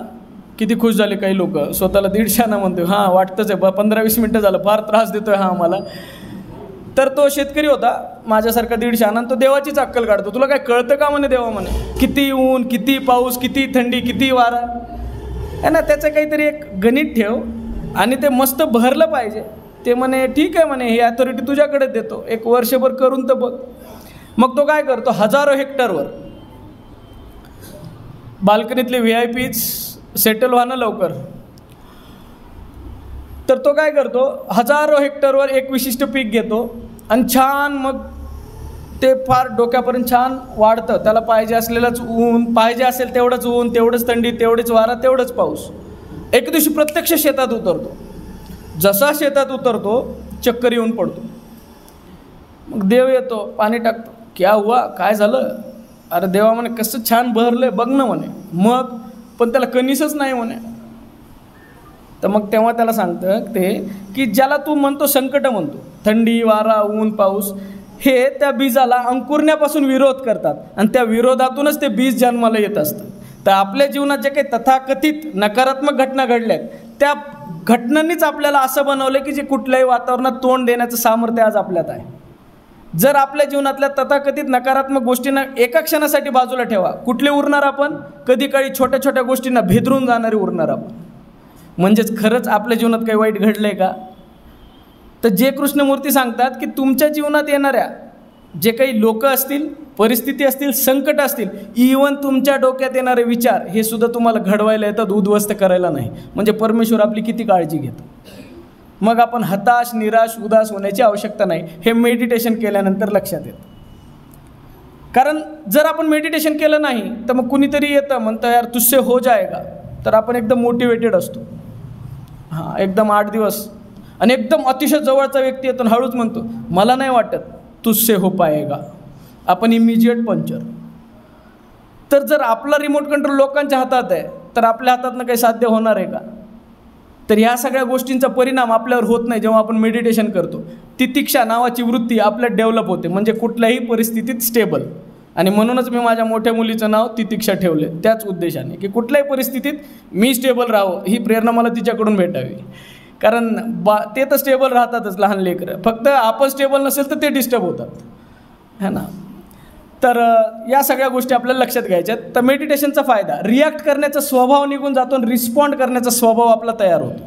किती खुश झाले काही लोक, स्वतःला 1.5 शहाणा म्हणतो. हां वाटतंच आहे 15-20 मिनटं झालं, फार त्रास देतोय हा आम्हाला. तर तो शेतकरी होता माझ्यासारखा 1.5 शहाणा, आणि तो देवाचीच अक्कल काढतो. तुला काय कळतं का म्हणे देवा, म्हणे किती ऊन, किती पाऊस, किती थंडी, किती वारा आहे ना, त्याचं काहीतरी एक गणित ठेव आणि ते मस्त भरलं पाहिजे. ते म्हणे ठीक आहे म्हणे, ही अथॉरिटी तुझ्याकडे देतो, 1 वर्षभर करून तर बघ. मग तो काय करतो, हजारो हेक्टरवर बाल्कनीतले VIPs सेटल व्हा ना लवकर. तर तो काय करतो, हजारो हेक्टरवर एक विशिष्ट पीक घेतो आणि छान मग ते फार डोक्यापर्यंत छान वाढतं. त्याला पाहिजे असलेलंच ऊन, पाहिजे असेल तेवढंच ऊन, तेवढंच थंडी, तेवढीच वारा, तेवढंच पाऊस. एक दिवशी प्रत्यक्ष शेतात उतरतो. जसा शेतात उतरतो चक्कर येऊन पडतो. मग देव येतो, पाणी टाकतो. क्या हुआ, काय झालं? अरे देवा म्हणे कसं छान बहरलंय बघ ना म्हणे. मग पण त्याला कणीसच नाही म्हणे. तर मग तेव्हा त्याला सांगतं ते की ज्याला तू म्हणतो संकट म्हणतो, थंडी वारा ऊन पाऊस, हे त्या बीजाला अंकुरण्यापासून विरोध करतात आणि त्या विरोधातूनच ते बीज जन्माला येत असतं. तर आपल्या जीवनात जे काही तथाकथित नकारात्मक घटना घडल्या आहेत त्या घटनांनीच आपल्याला असं बनवलं की जे कुठल्याही वातावरणात तोंड देण्याचं सामर्थ्य आज आपल्यात आहे. जर आपल्या जीवनातल्या तथाकथित नकारात्मक गोष्टींना एका क्षणासाठी बाजूला ठेवा, कुठले उरणार आपण? कधी काळी छोट्या छोट्या गोष्टींना भेदरून जाणारे उरणार आपण. म्हणजेच खरंच आपल्या जीवनात काही वाईट घडलं आहे का? तर जे कृष्णमूर्ती सांगतात की तुमच्या जीवनात येणाऱ्या जे काही लोक असतील, परिस्थिती असतील, संकट असतील, इवन तुमच्या डोक्यात येणारे विचार हे सुद्धा तुम्हाला घडवायला येतात, उद्ध्वस्त करायला नाही. म्हणजे परमेश्वर आपली किती काळजी घेतो. मग आपण हताश, निराश, उदास होण्याची आवश्यकता नाही. हे मेडिटेशन केल्यानंतर लक्षात येतं. कारण जर आपण मेडिटेशन केलं नाही तर मग कुणीतरी येतं म्हणतं यार तुझसे हो जाएगा, तर आपण एकदम मोटिवेटेड असतो. हां, एकदम 8 दिवस आणि एकदम अतिशय जवळचा व्यक्ती येतो आणि हळूच म्हणतो मला नाही वाटत तुझसे हो पाएगा, आपण इमिजिएट पंचर. तर जर आपला रिमोट कंट्रोल लोकांच्या हातात आहे तर आपल्या हातातनं काही साध्य होणार आहे का? तर ह्या सगळ्या गोष्टींचा परिणाम आपल्यावर होत नाही जेव्हा आपण मेडिटेशन करतो. तितिक्षा नावाची वृत्ती आपल्यात डेव्हलप होते, म्हणजे कुठल्याही परिस्थितीत स्टेबल. आणि म्हणूनच मी माझ्या मोठ्या मुलीचं नाव तितिक्षा ठेवले, त्याच उद्देशाने की कुठल्याही परिस्थितीत मी स्टेबल राहावं, ही प्रेरणा मला तिच्याकडून भेटावी. कारण ते तर स्टेबल राहतातच लहान लेकरं, फक्त आपण स्टेबल नसेल तर ते डिस्टर्ब होतात, है ना. तर या सगळ्या गोष्टी आपल्याला लक्षात घ्यायच्यात. तर मेडिटेशनचा फायदा, रिॲक्ट करण्याचा स्वभाव निघून जातो आणि रिस्पॉन्ड करण्याचा स्वभाव आपला तयार होतो.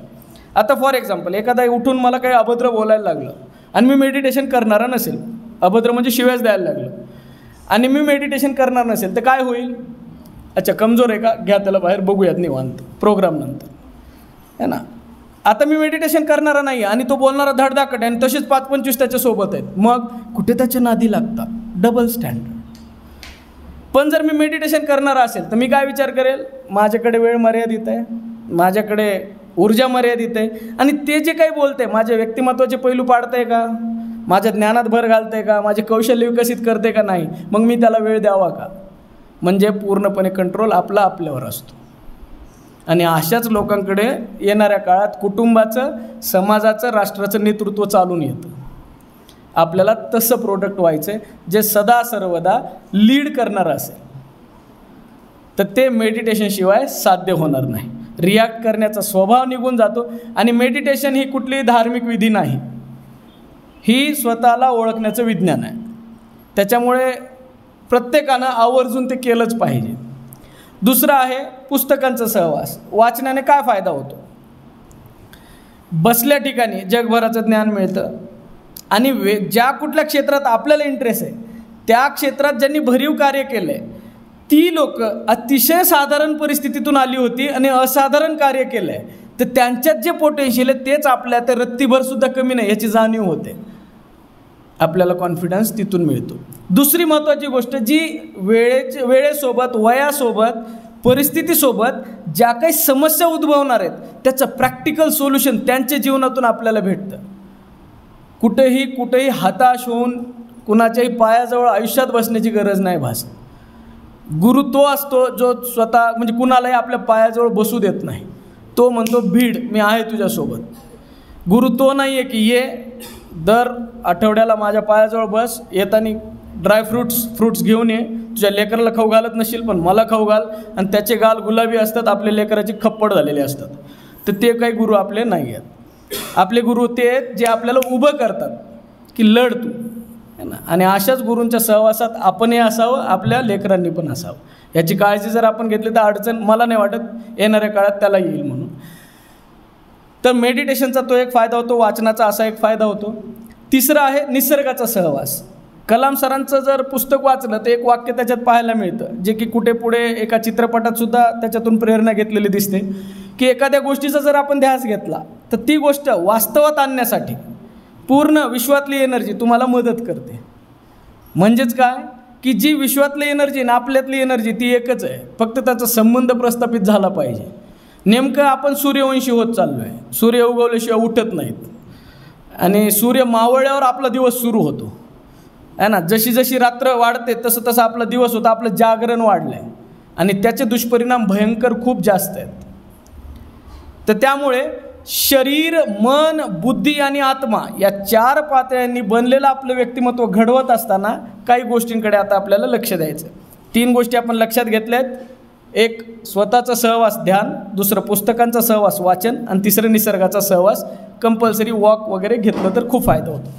आता फॉर एक्झाम्पल एखादा उठून मला काही अभद्र बोलायला लागलं आणि मी मेडिटेशन करणारा नसेल, अभद्र म्हणजे शिव्याच द्यायला लागलं आणि मी मेडिटेशन करणार नसेल तर काय होईल? अच्छा कमजोर आहे का, घ्या त्याला बाहेर, बघूयात निवांत प्रोग्राम नंतर, है ना. आता मी मेडिटेशन करणारा नाही आणि तो बोलणारा धडधाकट आहे आणि तसेच 5-25 त्याच्यासोबत आहेत, मग कुठे त्याच्या नादी लागतात, डबल स्टँडर्ड. पण जर मी मेडिटेशन करणारा असेल तर मी काय विचार करेल, माझ्याकडे वेळ मर्यादित आहे, माझ्याकडे ऊर्जा मर्यादित आहे आणि ते जे काही बोलते माझ्या व्यक्तिमत्वाचे पैलू पाडतं आहे का, माझ्या ज्ञानात भर घालतं आहे का, माझे कौशल्य विकसित करते का नाही, मग मी त्याला वेळ द्यावा का? म्हणजे पूर्णपणे कंट्रोल आपला आपल्यावर असतो. आणि अशाच लोकांकडे येणाऱ्या काळात कुटुंबाचं, समाजाचं, राष्ट्राचं नेतृत्व चालून येतं. आपल्याला तसं प्रोडक्ट व्हायचं आहे जे सदा सर्वदा लीड करणारं असेल. तर ते मेडिटेशनशिवाय साध्य होणार नाही. रिॲक्ट करण्याचा स्वभाव निघून जातो आणि मेडिटेशन ही कुठलीही धार्मिक विधी नाही, ही स्वतःला ओळखण्याचं विज्ञान आहे. त्याच्यामुळे प्रत्येकानं आवर्जून ते केलंच पाहिजे. दुसरं आहे पुस्तकांचा सहवास. वाचनाने काय फायदा होतो? बसल्या ठिकाणी जगभराचं ज्ञान मिळतं आणि ज्या कुठल्या क्षेत्रात आपल्याला इंटरेस्ट आहे त्या क्षेत्रात ज्यांनी भरीव कार्य केलं आहे ती लोक अतिशय साधारण परिस्थितीतून आली होती आणि असाधारण कार्य केलं आहे, तर त्यांच्यात जे पोटेन्शियल आहे तेच आपल्या त्या रत्तीभरसुद्धा कमी नाही याची जाणीव होते. आपल्याला कॉन्फिडन्स तिथून मिळतो. दुसरी महत्त्वाची गोष्ट जी वेळेसोबत, वयासोबत, परिस्थितीसोबत ज्या काही समस्या उद्भवणार आहेत त्याचं प्रॅक्टिकल सोल्युशन त्यांच्या जीवनातून आपल्याला भेटतं. कुठेही हताश होऊन कुणाच्याही पायाजवळ आयुष्यात बसण्याची गरज नाही भासत. गुरु तो असतो जो स्वतः म्हणजे कुणालाही आपल्या पायाजवळ बसू देत नाही. तो म्हणतो भीड, मी आहे तुझ्यासोबत. गुरु तो नाही आहे की ये दर आठवड्याला माझ्या पायाजवळ बस, येताना फ्रूट्स घेऊन ये, तुझ्या लेकराला खाऊ घालत नसेल पण मला खाऊ घाल, आणि त्याचे गाल गुलाबी असतात, आपल्या लेकराचे खप्पड झालेले असतात. तर ते काही गुरु आपले नाही आहेत. आपले गुरु ते आहेत जे आपल्याला उभं करतात की लढ तू, है ना. आणि अशाच गुरूंच्या सहवासात आपणही असावं, आपल्या लेकरांनी पण असावं. याची काळजी जर आपण घेतली तर अडचण मला नाही वाटत येणाऱ्या काळात त्याला येईल म्हणून. तर मेडिटेशनचा तो एक फायदा होतो, वाचनाचा असा एक फायदा होतो. तिसरा आहे निसर्गाचा सहवास. कलाम सरांचं जर पुस्तक वाचलं तर एक वाक्य त्याच्यात पाहायला मिळतं जे की कुठे पुढे एका चित्रपटात सुद्धा त्याच्यातून प्रेरणा घेतलेली दिसते की एखाद्या गोष्टीचा जर आपण ध्यास घेतला तर ती गोष्ट वास्तवात आणण्यासाठी पूर्ण विश्वातली एनर्जी तुम्हाला मदत करते. म्हणजेच काय की जी विश्वातली एनर्जी ना आपल्यातली एनर्जी ती एकच आहे, फक्त त्याचा संबंध प्रस्थापित झाला पाहिजे. नेमकं आपण सूर्यवंशी होत चाललो आहे. सूर्य उगवल्याशिवाय उठत नाहीत आणि सूर्य मावळल्यावर आपला दिवस सुरू होतो, आहे ना. जशी जशी रात्र वाढते तसं तसं आपला दिवस होता, आपलं जागरण वाढलं आहे आणि त्याचे दुष्परिणाम भयंकर खूप जास्त आहेत. तर त्यामुळे शरीर, मन, बुद्धी आणि आत्मा या 4 पातळ्यांनी बनलेलं आपलं व्यक्तिमत्व घडवत असताना काही गोष्टींकडे आता आपल्याला लक्ष द्यायचं. 3 गोष्टी आपण लक्षात घेतल्या आहेत. एक स्वतःचा सहवास ध्यान, दुसरं पुस्तकांचा सहवास वाचन, आणि तिसरं निसर्गाचा सहवास कंपल्सरी वॉक वगैरे घेतलं तर खूप फायदा होतो.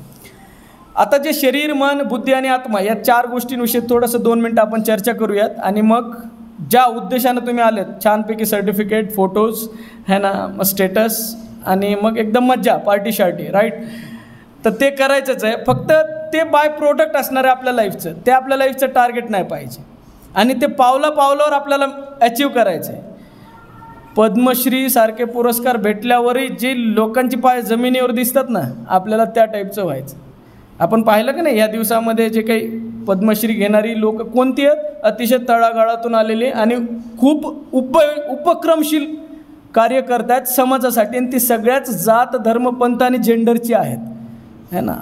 आता जे शरीर, मन, बुद्धी आणि आत्मा या 4 गोष्टींविषयी थोडंसं 2 मिनटं आपण चर्चा करूयात. आणि मग ज्या उद्देशानं तुम्ही आलेत, छानपैकी सर्टिफिकेट, फोटोज है ना, मग स्टेटस, आणि मग एकदम मज्जा, पार्टी शार्टी, राईट, तर ते करायचंच आहे. फक्त ते बाय प्रोडक्ट असणार आहे आपल्या लाईफचं, ते आपल्या लाईफचं टार्गेट नाही पाहिजे. आणि ते पावलावर आपल्याला अचीव करायचं आहे. पद्मश्री सारखे पुरस्कार भेटल्यावरही जे लोकांची पाय जमिनीवर दिसतात ना, आपल्याला त्या टाईपचं व्हायचं. आपण पाहिलं की नाही या दिवसामध्ये जे काही पद्मश्री घेणारी लोक कोणती आहेत? अतिशय तळागाळातून आलेली आणि खूप उपक्रमशील कार्य करतात समाजासाठी, आणि ती सगळ्याच जात, धर्म, पंथ आणि जेंडरची आहेत है ना.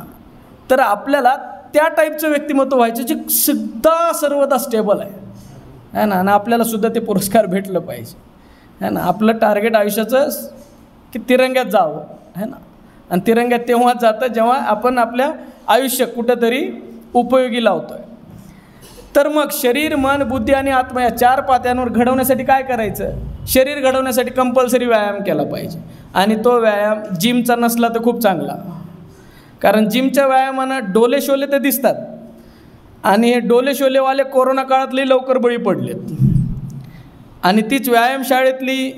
तर आपल्याला त्या टाईपचं व्यक्तिमत्व व्हायचं जे सुद्धा सर्वदा स्टेबल आहे ना, आणि आपल्याला सुद्धा ते पुरस्कार भेटलं पाहिजे है ना. आपलं टार्गेट आयुष्याचं की तिरंग्यात जावं है ना, आणि तिरंग्यात तेव्हाच जातं जेव्हा आपण आपल्या आयुष्य कुठंतरी उपयोगी लावतो आहे. तर मग शरीर, मन, बुद्धी आणि आत्मा या 4 पात्यांवर घडवण्यासाठी काय करायचं? शरीर घडवण्यासाठी कंपल्सरी व्यायाम केला पाहिजे. आणि तो व्यायाम जिमचा नसला तर खूप चांगला, कारण जिमच्या व्यायामानं डोले शोले तर दिसतात, आणि हे डोले शोलेवाले कोरोना काळातले लवकर बळी पडलेत. आणि तीच व्यायामशाळेतली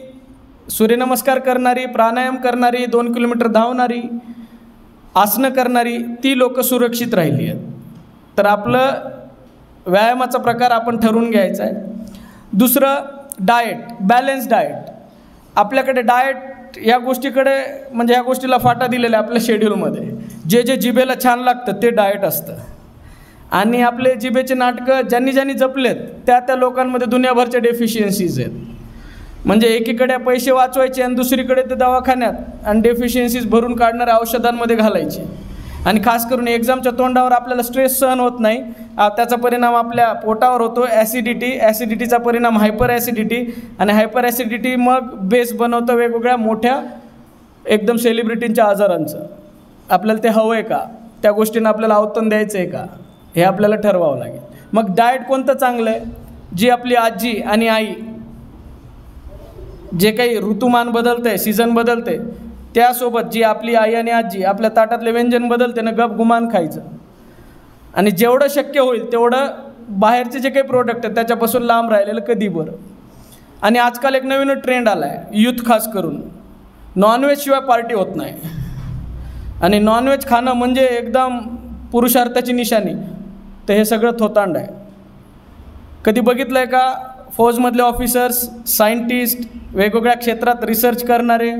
सूर्यनमस्कार करणारी, प्राणायाम करणारी, 2 किलोमीटर धावणारी, आसनं करणारी, ती लोक सुरक्षित राहिली आहेत. तर आपलं व्यायामाचा प्रकार आपण ठरवून घ्यायचा आहे. दुसरं डाएट, बॅलन्स डाएट. आपल्याकडे डाएट या गोष्टीकडे म्हणजे या गोष्टीला फाटा दिलेला आहे आपल्या शेड्यूलमध्ये. जे जे जिभेला छान लागतं ते डाएट असतं, आणि आपले जिभेचे नाटकं ज्यांनी जपलेत त्या लोकांमध्ये दुनियाभरच्या डेफिशियन्सीज आहेत. म्हणजे एकीकडे पैसे वाचवायचे आणि दुसरीकडे ते दवाखान्यात आणि डेफिशियन्सीज भरून काढणाऱ्या औषधांमध्ये घालायचे. आणि खास करून एक्झामच्या तोंडावर आपल्याला स्ट्रेस सहन होत नाही, त्याचा परिणाम आपल्या पोटावर होतो, ॲसिडिटीचा परिणाम हायपर ॲसिडिटी, आणि हायपर ॲसिडिटी मग बेस बनवतं वेगवेगळ्या मोठ्या एकदम सेलिब्रिटींच्या आजारांचं. आपल्याला ते हवं आहे का? त्या गोष्टींना आपल्याला अवतन द्यायचं आहे का? हे आपल्याला ठरवावं लागेल. मग डाएट कोणतं चांगलं आहे? जी आपली आजी आणि आई, जे काही ऋतुमान बदलते, सीझन बदलते, त्यासोबत जी आपली आई आणि आजी आपल्या ताटातले व्यंजन बदलते ना, गप गुमान खायचं. आणि जेवढं शक्य होईल तेवढं बाहेरचे जे काही प्रोडक्ट आहेत त्याच्यापासून लांब राहिलेलं कधी बरं. आणि आजकाल एक नवीन ट्रेंड आला आहे, यूथ खास करून, नॉनव्हेजशिवाय पार्टी होत नाही. आणि नॉनव्हेज खाणं म्हणजे एकदम पुरुषार्थाची निशाणी. तर हे सगळं थोतांड आहे. कधी बघितलं आहे का? फौजमधले ऑफिसर्स, सायंटिस्ट, वेगवेगळ्या क्षेत्रात रिसर्च करणारे,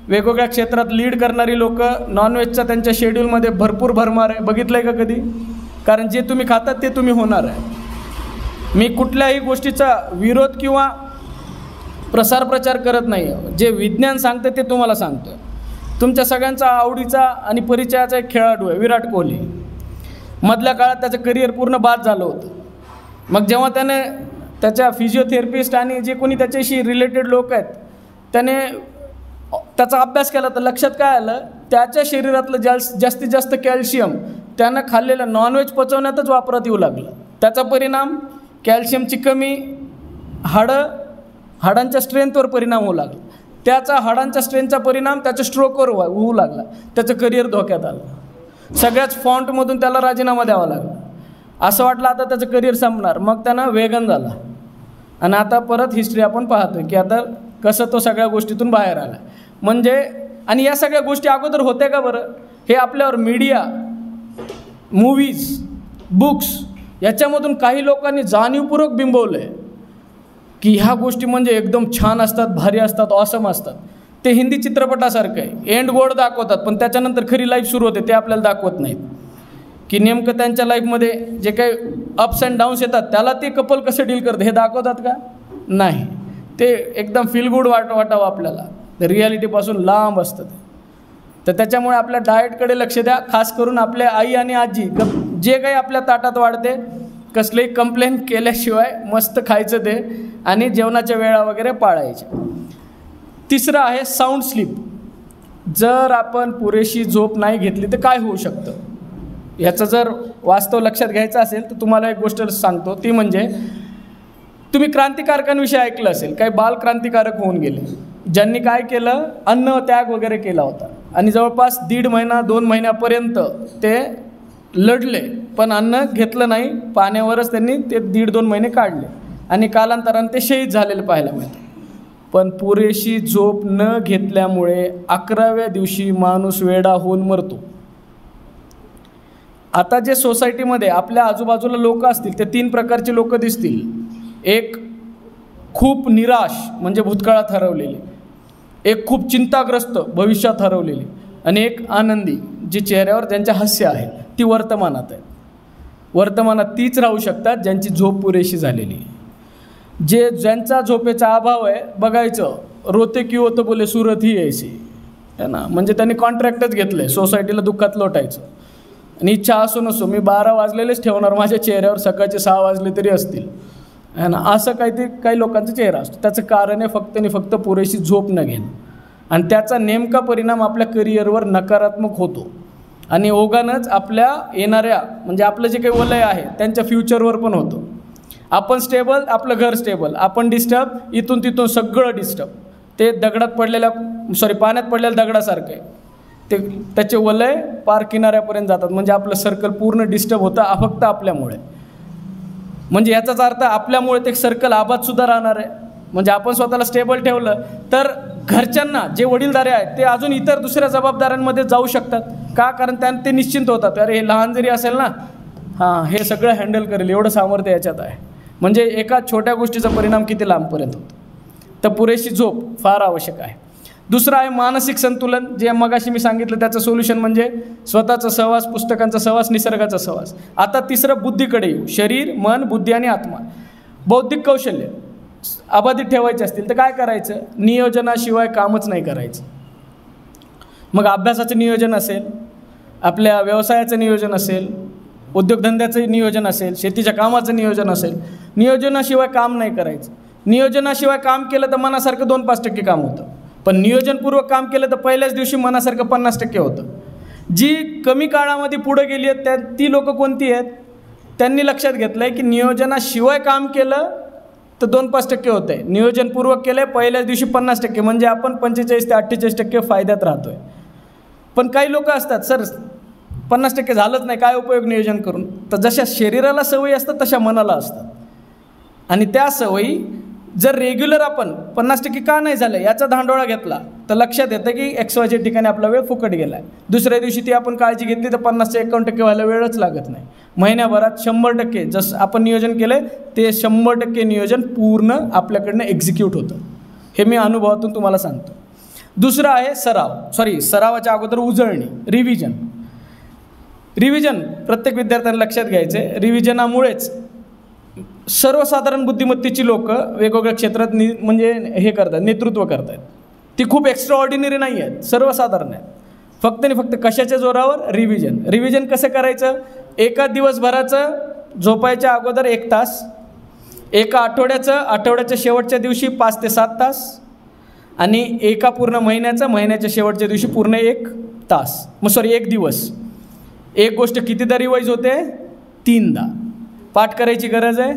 वेगवेगळ्या क्षेत्रात लीड करणारी लोक नॉनव्हेजचा त्यांच्या शेड्यूलमध्ये भरपूर भरमार आहे. बघितलं आहे का कधी? कारण जे तुम्ही खातात ते तुम्ही होणार आहे. मी कुठल्याही गोष्टीचा विरोध किंवा प्रचार करत नाही आहे. जे विज्ञान सांगतं ते तुम्हाला सांगतो आहे. तुमच्या सगळ्यांचा आवडीचा आणि परिचयाचा एक खेळाडू आहे विराट कोहली. मधल्या काळात त्याचं करिअर पूर्ण बाद झालं होतं. मग जेव्हा त्याने त्याच्या फिजिओथेरपिस्ट आणि जे कोणी त्याच्याशी रिलेटेड लोक आहेत त्याने त्याचा अभ्यास केला तर लक्षात काय आलं, त्याच्या शरीरातलं जास्तीत जास्त कॅल्शियम त्यानं खाल्लेलं नॉनव्हेज पचवण्यातच वापरात येऊ लागलं. त्याचा परिणाम कॅल्शियमची कमी, हाडांच्या स्ट्रेंथवर परिणाम होऊ लागला. त्याचा हाडांच्या स्ट्रेंथचा परिणाम त्याच्या स्ट्रोकवर होऊ लागला. त्याचं करिअर धोक्यात आलं. सगळ्याच फॉन्टमधून त्याला राजीनामा द्यावा लागला. असं वाटलं आता त्याचं करिअर संपणार. मग त्यानं वेगन झाला, आणि आता परत हिस्ट्री आपण पाहतो की आता कसं तो सगळ्या गोष्टीतून बाहेर आला. म्हणजे आणि या सगळ्या गोष्टी अगोदर होत्या का बरं? हे आपल्यावर मीडिया, मूवीज, बुक्स याच्यामधून काही लोकांनी जाणीवपूर्वक बिंबवलं आहे की ह्या गोष्टी म्हणजे एकदम छान असतात, भारी असतात, ऑसम असतात. ते हिंदी चित्रपटासारखं आहे. एंड गोड दाखवतात पण त्याच्यानंतर खरी लाईफ सुरू होते ते आपल्याला दाखवत नाहीत. की नेमकं त्यांच्या लाईफमध्ये जे काही अप्स अँड डाऊन्स येतात त्याला ते कपल कसं डील करतं हे दाखवतात का? नाही. ते एकदम फील गुड वाटावं आपल्याला, ते रियालिटीपासून लांब असतं ते. तर त्याच्यामुळे आपल्या डाएटकडे लक्ष द्या. खास करून आपल्या आई आणि आजी जे काही आपल्या ताटात वाढते कसलेही कंप्लेंट केल्याशिवाय मस्त खायचं ते, आणि जेवणाच्या वेळा वगैरे पाळायच्या. तिसरं आहे साऊंड स्लीप. जर आपण पुरेशी झोप नाही घेतली तर काय होऊ शकतं, याचं जर वास्तव लक्षात घ्यायचं असेल तर तुम्हाला एक गोष्ट सांगतो, ती म्हणजे तुम्ही क्रांतिकारकांविषयी ऐकलं असेल, काही बाल क्रांतिकारक होऊन गेले, ज्यांनी काय केलं, अन्न त्याग वगैरे केला होता आणि जवळपास 1.5 महिना 2 महिन्यापर्यंत ते लढले, पण अन्न घेतलं नाही, पाण्यावरच त्यांनी ते 1.5-2 महिने काढले आणि कालांतराने ते शहीद झालेले पाहायला मिळतं. पण पुरेशी झोप न घेतल्यामुळे 11व्या दिवशी माणूस वेडा होऊन मरतो. आता जे सोसायटीमध्ये आपल्या आजूबाजूला लोक असतील ते 3 प्रकारचे लोक दिसतील. एक खूप निराश म्हणजे भूतकाळात हरवलेले, एक खूप चिंताग्रस्त भविष्यात हरवलेले आणि एक आनंदी जी चेहऱ्यावर ज्यांच्या हास्य आहे ती वर्तमानात आहे. वर्तमानात तीच राहू शकतात ज्यांची झोप पुरेशी झालेली आहे. ज्यांचा झोपेचा अभाव आहे, बघायचं रोते की होतं बोले सुरत ही ऐसी है ना, म्हणजे त्यांनी कॉन्ट्रॅक्टच घेतलं आहे सोसायटीला दुःखात लोटायचं आणि इच्छा असो नसो मी 12 वाजलेलेच ठेवणार माझ्या चेहऱ्यावर, सकाळचे 6 वाजले तरी असतील है ना, असं काही लोकांचा चेहरा असतो. त्याचं कारण आहे फक्त आणि फक्त पुरेशी झोप न घेणं आणि त्याचा नेमका परिणाम आपल्या करिअरवर नकारात्मक होतो आणि ओघानंच आपल्या येणाऱ्या म्हणजे आपलं जे काही वलय आहे त्यांच्या फ्युचरवर पण होतं. आपण स्टेबल, आपलं घर स्टेबल, आपण डिस्टर्ब, इथून तिथून सगळं डिस्टर्ब. ते पाण्यात पडलेल्या दगडासारखं आहे, ते त्याचे वलय पार किनाऱ्यापर्यंत जातात, म्हणजे आपलं सर्कल पूर्ण डिस्टर्ब होतं फक्त आपल्यामुळे. म्हणजे याचाच अर्थ आपल्यामुळे ते सर्कल आबादसुद्धा राहणार आहे. म्हणजे आपण स्वतःला स्टेबल ठेवलं तर घरच्यांना जे वडीलधारे आहेत ते अजून इतर दुसऱ्या जबाबदाऱ्यांमध्ये जाऊ शकतात. का? कारण त्यांना ते निश्चिंत होतात, अरे हे लहान जरी असेल ना, हां हे सगळं हँडल करेल, एवढं सामर्थ्य याच्यात आहे. म्हणजे एका छोट्या गोष्टीचा परिणाम किती लांबपर्यंत होतो. तर पुरेशी झोप फार आवश्यक आहे. दुसरं आहे मानसिक संतुलन, जे मगाशी मी सांगितलं त्याचं सोल्युशन म्हणजे स्वतःचा सहवास, पुस्तकांचा सहवास, निसर्गाचा सहवास. आता तिसरं बुद्धीकडे येऊ. शरीर, मन, बुद्धी आणि आत्मा. बौद्धिक कौशल्य अबाधित ठेवायचे असतील तर काय करायचं, नियोजनाशिवाय कामच नाही करायचं. मग अभ्यासाचं नियोजन असेल, आपल्या व्यवसायाचं नियोजन असेल, उद्योगधंद्याचं नियोजन असेल, शेतीच्या कामाचं नियोजन असेल, नियोजनाशिवाय काम नाही करायचं. नियोजनाशिवाय काम केलं तर मनासारखं 2-5% काम होतं, पण नियोजनपूर्वक काम केलं तर पहिल्याच दिवशी मनासारखं 50% होतं. जी कमी काळामध्ये पुढे गेली आहेत ती लोकं कोणती आहेत, त्यांनी लक्षात घेतलं आहे की नियोजनाशिवाय काम केलं तर 2-5% होतं आहे, नियोजनपूर्वक केलं आहे पहिल्याच दिवशी 50%, म्हणजे आपण 45 ते 48% फायद्यात राहतो आहे. पण काही लोक असतात, सर 50% झालंच नाही, काय उपयोग नियोजन करून. तर जशा शरीराला सवयी असतात तशा मनाला असतात आणि त्या सवयी जर रेग्युलर आपण 50% का नाही झालं याचा धांडोळा घेतला तर लक्षात येतं की XYZ ठिकाणी आपला वेळ फुकट गेला आहे. दुसऱ्या दिवशी ती आपण काळजी घेतली तर 50 ते 51% व्हायला वेळच लागत नाही. महिन्याभरात 100% जसं आपण नियोजन केलं आहे ते 100% नियोजन पूर्ण आपल्याकडनं एक्झिक्यूट होतं. हे मी अनुभवातून तुम्हाला सांगतो. दुसरं आहे सरावाच्या अगोदर उजळणी, रिव्हिजन प्रत्येक विद्यार्थ्यांना लक्षात घ्यायचं आहे. रिव्हिजनामुळेच सर्वसाधारण बुद्धिमत्तेची लोक वेगवेगळ्या क्षेत्रात म्हणजे हे करतात, नेतृत्व करतात. ती खूप एक्स्ट्रा ऑर्डिनरी नाही आहेत, सर्वसाधारण आहेत. फक्त आणि फक्त कशाच्या जोरावर, रिव्हिजन कसं करायचं, एका दिवसभराचं झोपायच्या अगोदर 1 तास, एका आठवड्याच्या शेवटच्या दिवशी 5 ते 7 तास आणि एका पूर्ण महिन्याच्या शेवटच्या दिवशी पूर्ण 1 तास, 1 दिवस. एक गोष्ट कितीदा रिवाईज होते, 3दा. पाठ करायची गरज आहे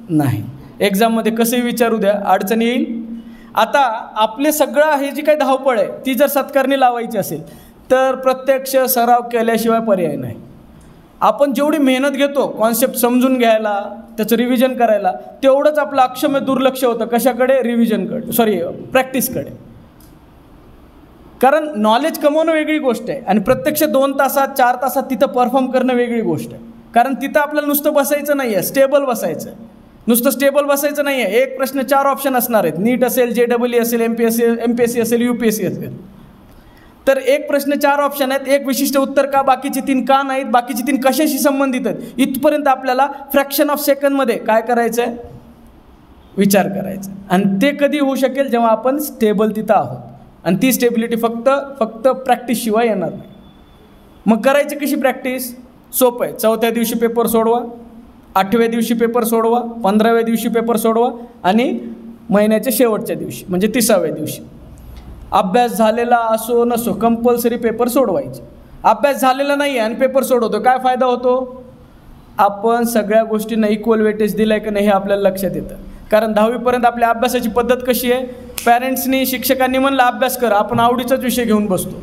नाही. एक्झाममध्ये कसंही विचारू द्या, अडचण येईल. आता आपले सगळं हे जी काही धावपळ आहे ती जर सत्कारणी लावायची असेल तर प्रत्यक्ष सराव केल्याशिवाय पर्याय नाही. आपण जेवढी मेहनत घेतो कॉन्सेप्ट समजून घ्यायला, त्याचं रिव्हिजन करायला, तेवढंच आपलं अक्षम्य दुर्लक्ष होतं कशाकडे, प्रॅक्टिसकडे. कारण नॉलेज कमवणं वेगळी गोष्ट आहे आणि प्रत्यक्ष 2 तासात 4 तासात तिथं परफॉर्म करणं वेगळी गोष्ट आहे. कारण तिथं आपल्याला नुसतं बसायचं नाही आहे, स्टेबल बसायचं आहे. नुसतं स्टेबल बसायचं नाही आहे. एक प्रश्न 4 ऑप्शन असणार आहेत, नीट असेल, JEE असेल, MPSC असेल, UPSC असेल. तर एक प्रश्न 4 ऑप्शन आहेत, एक विशिष्ट उत्तर का, बाकीचे 3 का नाहीत, बाकीचे 3 कशाशी संबंधित आहेत, इथपर्यंत आपल्याला फ्रॅक्शन ऑफ सेकंदमध्ये काय करायचं आहे, विचार करायचा. आणि ते कधी होऊ शकेल, जेव्हा आपण स्टेबल तिथं आहोत. आणि ती स्टेबिलिटी फक्त प्रॅक्टिसशिवाय येणार नाही. मग करायची कशी प्रॅक्टिस, सोपं आहे. 4थ्या दिवशी पेपर सोडवा, 8व्या दिवशी पेपर सोडवा, 15व्या दिवशी पेपर सोडवा आणि महिन्याच्या शेवटच्या दिवशी म्हणजे 30व्या दिवशी अभ्यास झालेला असो नसो कंपल्सरी पेपर सोडवायचे. अभ्यास झालेला नाही आहे आणि पेपर सोडवतो, काय फायदा होतो? आपण सगळ्या गोष्टींना इक्वल वेटेज दिलं आहे की नाही हे आपल्याला लक्षात येतं. कारण 10वीपर्यंत आपल्या अभ्यासाची पद्धत कशी आहे? पॅरेंट्सनी शिक्षकांनी म्हणलं अभ्यास कर, आपण आवडीचाच विषय घेऊन बसतो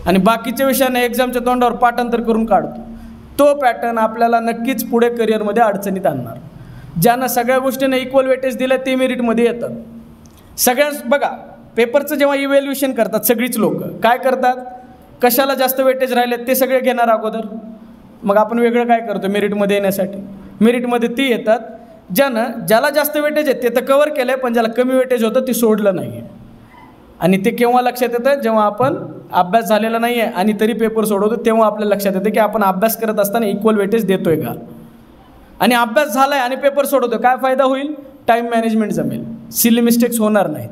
आणि बाकीच्या विषयाने एक्झामच्या तोंडावर पाठांतर करून काढतो. तो पॅटर्न आपल्याला नक्कीच पुढे करिअरमध्ये अडचणीत आणणार. ज्यांना सगळ्या गोष्टींना इक्वल वेटेज दिलं ते मेरिटमध्ये येतात. सगळ्यांच बघा, पेपरचं जेव्हा इव्हॅल्युएशन करतात सगळीच लोक काय करतात? कशाला जास्त वेटेज राहिले ते सगळे घेणार अगोदर. मग आपण वेगळं काय करतो मेरिटमध्ये येण्यासाठी? मेरिटमध्ये ती येतात ज्याला जास्त वेटेज आहे ते तर कवर केलं आहे, पण ज्याला कमी वेटेज होतं ते सोडलं नाही आहे. आणि ते केव्हा लक्षात येतं? जेव्हा आपण अभ्यास झालेला नाही आहे आणि तरी पेपर सोडवतो, तेव्हा आपल्या लक्षात येतं की आपण अभ्यास करत असताना इक्वल वेटेज देतो आहे का. आणि अभ्यास झाला आहे आणि पेपर सोडवतो, काय फायदा होईल? टाईम मॅनेजमेंट जमेल, सिली मिस्टेक्स होणार नाहीत.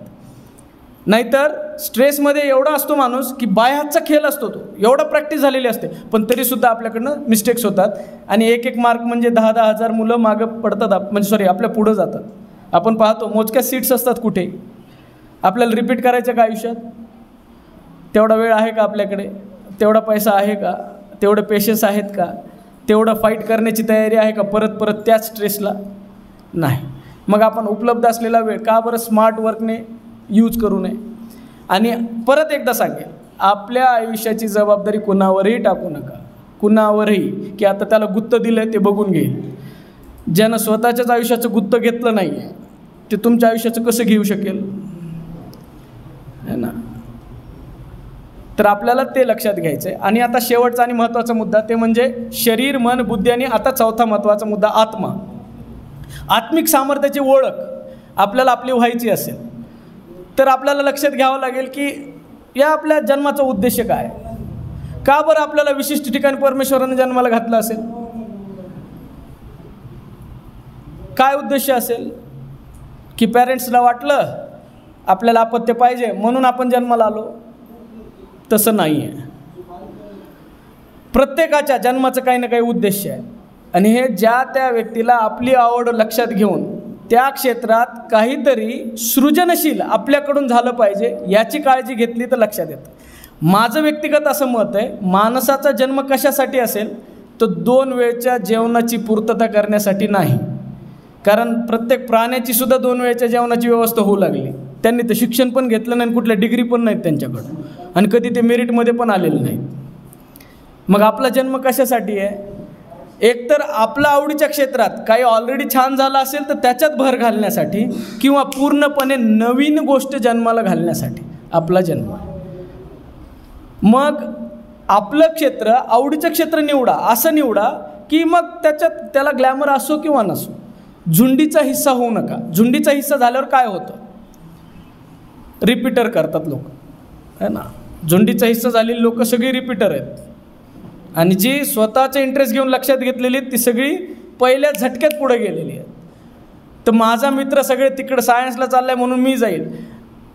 नाहीतर स्ट्रेसमध्ये एवढा असतो माणूस की बायहातचा खेळ असतो, तो एवढा प्रॅक्टिस झालेली असते पण तरीसुद्धा आपल्याकडनं मिस्टेक्स होतात आणि एक मार्क म्हणजे 10-10 हजार मुलं मागं पडतात, म्हणजे आपल्या पुढं जातात. आपण पाहतो मोजक्या सीट्स असतात कुठे. आपल्याला रिपीट करायचं का आयुष्यात? तेवढा वेळ आहे का आपल्याकडे? तेवढा पैसा आहे का? तेवढे पेशन्स आहेत का? तेवढं फाईट करण्याची तयारी आहे का परत परत त्याच स्ट्रेसला? नाही. मग आपण उपलब्ध असलेला वेळ का बरं स्मार्ट वर्कने यूज करू नये? आणि परत एकदा सांगेल, आपल्या आयुष्याची जबाबदारी कुणावरही टाकू नका, कुणावरही, की आता त्याला गुत्त दिलं आहे ते बघून घेईल. ज्यानं स्वतःच्याच आयुष्याचं गुत्त घेतलं नाही आहे ते तुमच्या आयुष्याचं कसं घेऊ शकेल? है ना. तर आपल्याला ते लक्षात घ्यायचं आहे. आणि आता शेवटचा आणि महत्त्वाचा मुद्दा ते म्हणजे शरीर, मन, बुद्धी आणि आता चौथा महत्त्वाचा मुद्दा आत्मा. आत्मिक सामर्थ्याची ओळख आपल्याला आपली व्हायची असेल तर आपल्याला लक्षात घ्यावं लागेल की या आपल्या जन्माचा उद्देश काय? का बरं आपल्याला विशिष्ट ठिकाणी परमेश्वराने जन्माला घातलं असेल? काय उद्देश असेल? की पॅरेंट्सला वाटलं आपल्याला अपत्य पाहिजे म्हणून आपण जन्माला आलो? तसं नाही आहे. प्रत्येकाच्या जन्माचं काही ना काही उद्देश आहे आणि हे ज्या त्या व्यक्तीला आपली आवड लक्षात घेऊन त्या क्षेत्रात काहीतरी सृजनशील आपल्याकडून झालं पाहिजे याची काळजी घेतली तर लक्षात येतं. माझं व्यक्तिगत असं मत आहे, माणसाचा जन्म कशासाठी असेल तर 2 वेळच्या जेवणाची पूर्तता करण्यासाठी नाही. कारण प्रत्येक प्राण्याची सुद्धा 2 वेळच्या जेवणाची व्यवस्था होऊ लागली. त्यांनी तर शिक्षण पण घेतलं नाही, कुठल्या डिग्री पण नाहीत त्यांच्याकडं आणि कधी ते मेरिटमध्ये पण आलेले नाहीत. मग आपला जन्म कशासाठी आहे? एकतर आपल्या आवडीच्या क्षेत्रात काही ऑलरेडी छान झालं असेल तर त्याच्यात भर घालण्यासाठी किंवा पूर्णपणे नवीन गोष्ट जन्माला घालण्यासाठी आपला जन्म आहे. मग आपलं क्षेत्र, आवडीचं क्षेत्र निवडा, असं निवडा की मग त्याला ग्लॅमर असो किंवा नसो, झुंडीचा हिस्सा होऊ नका. झुंडीचा हिस्सा झाल्यावर काय होतं? रिपीटर करतात लोक, है ना. झुंडीचा हिस्सा झालेली लोक सगळी रिपीटर आहेत आणि जी स्वतःचे इंटरेस्ट घेऊन लक्षात घेतलेली ती सगळी पहिल्या झटक्यात पुढे गेलेली आहेत. तर माझा मित्र सगळे तिकडं सायन्सला चाललं आहे म्हणून मी जाईल,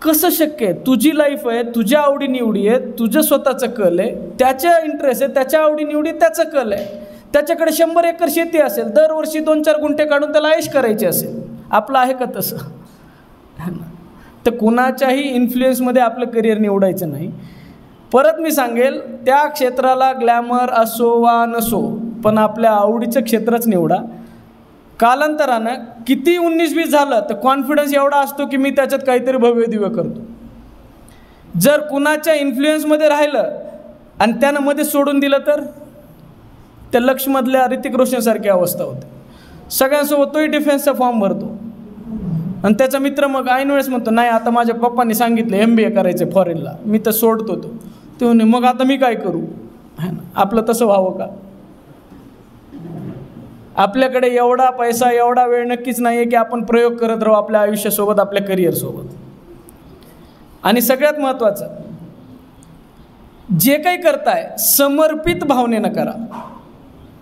कसं शक्य आहे? तुझी लाईफ आहे, तुझ्या आवडीनिवडी आहे, तुझं स्वतःचं कल आहे, त्याच्या इंटरेस्ट आहे, त्याच्या आवडीनिवडी त्याचं कल आहे. त्याच्याकडे 100 एकर शेती असेल, दरवर्षी 2-4 गुंठे काढून त्याला ऐश करायची असेल. आपलं आहे का तसं? तर कुणाच्याही इन्फ्लुएन्समध्ये आपलं करिअर निवडायचं नाही. परत मी सांगेल, त्या क्षेत्राला ग्लॅमर असो वा नसो पण आपल्या आवडीचं क्षेत्रच निवडा. कालांतरानं किती 19-20 झालं तर कॉन्फिडन्स एवढा असतो की मी त्याच्यात काहीतरी भव्य दिव्य करतो. जर कुणाच्या इन्फ्लुएन्समध्ये राहिलं आणि त्यानं मध्ये सोडून दिलं तर त्या लक्ष्मधल्या ऋतिक रोशनसारखी अवस्था होते. सगळ्यांसोबत तोही डिफेन्सचा फॉर्म भरतो आणि त्याचा मित्र मग ऐन वेळेस म्हणतो नाही आता माझ्या पप्पांनी सांगितलं MBA करायचं फॉरेनला, मी तर सोडतो तो. ते म्हणे मग आता मी काय करू? है ना. आपलं तसं व्हावं का? आपल्याकडे एवढा पैसा, एवढा वेळ नक्कीच नाही आहे की आपण प्रयोग करत राहू आपल्या आयुष्यासोबत, आपल्या करिअरसोबत. आणि सगळ्यात महत्त्वाचं, जे काही करताय समर्पित भावनेनं करा.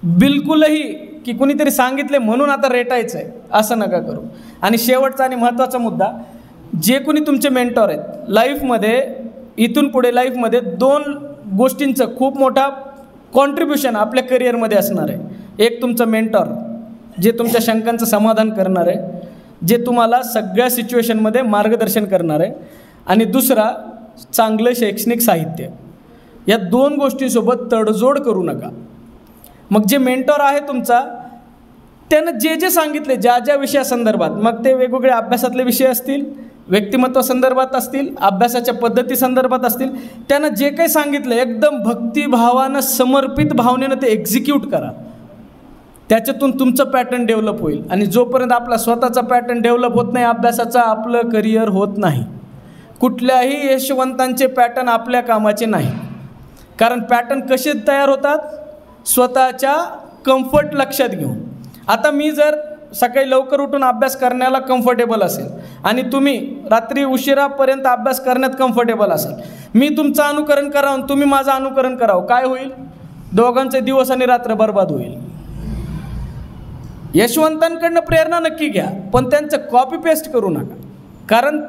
बिलकुलही की कुणीतरी सांगितले म्हणून आता रेटायचं आहे असं नका करू. आणि शेवटचा आणि महत्त्वाचा मुद्दा, जे कोणी तुमचे मेंटॉर आहेत लाईफमध्ये, इथून पुढे लाईफमध्ये 2 गोष्टींचं खूप मोठा कॉन्ट्रीब्युशन आपल्या करिअरमध्ये असणार आहे. एक तुमचं मेंटॉर जे तुमच्या शंकांचं समाधान करणार आहे, जे तुम्हाला सगळ्या सिच्युएशनमध्ये मार्गदर्शन करणार आहे. आणि दुसरा चांगलं शैक्षणिक साहित्य. या 2 गोष्टींसोबत तडजोड करू नका. मग जे मेंटॉर आहे तुमचा, त्यानं जे जे सांगितले ज्या ज्या विषयासंदर्भात, मग ते वेगवेगळे अभ्यासातले विषय असतील, व्यक्तिमत्वासंदर्भात असतील, अभ्यासाच्या पद्धतीसंदर्भात असतील, त्यानं जे काही सांगितलं एकदम भक्तिभावानं समर्पित भावनेनं ते एक्झिक्यूट करा. त्याच्यातून तुमचं पॅटर्न डेव्हलप होईल. आणि जोपर्यंत आपला स्वतःचा पॅटर्न डेव्हलप होत नाही अभ्यासाचा, आपलं करिअर होत नाही. कुठल्याही यशवंतांचे पॅटर्न आपल्या कामाचे नाही. कारण पॅटर्न कसे तयार होतात? स्वतःच्या कम्फर्ट लक्षात घेऊन. आता मी जर सकाळी लवकर उठून अभ्यास करण्याला कम्फर्टेबल असेल आणि तुम्ही रात्री उशिरापर्यंत अभ्यास करण्यात कम्फर्टेबल असाल, मी तुमचं अनुकरण करावं, तुम्ही माझं अनुकरण करावं, काय होईल? दोघांचे दिवस आणि रात्र बर्बाद होईल. यशवंतांकडनं प्रेरणा नक्की घ्या, पण त्यांचं कॉपी पेस्ट करू नका. कारण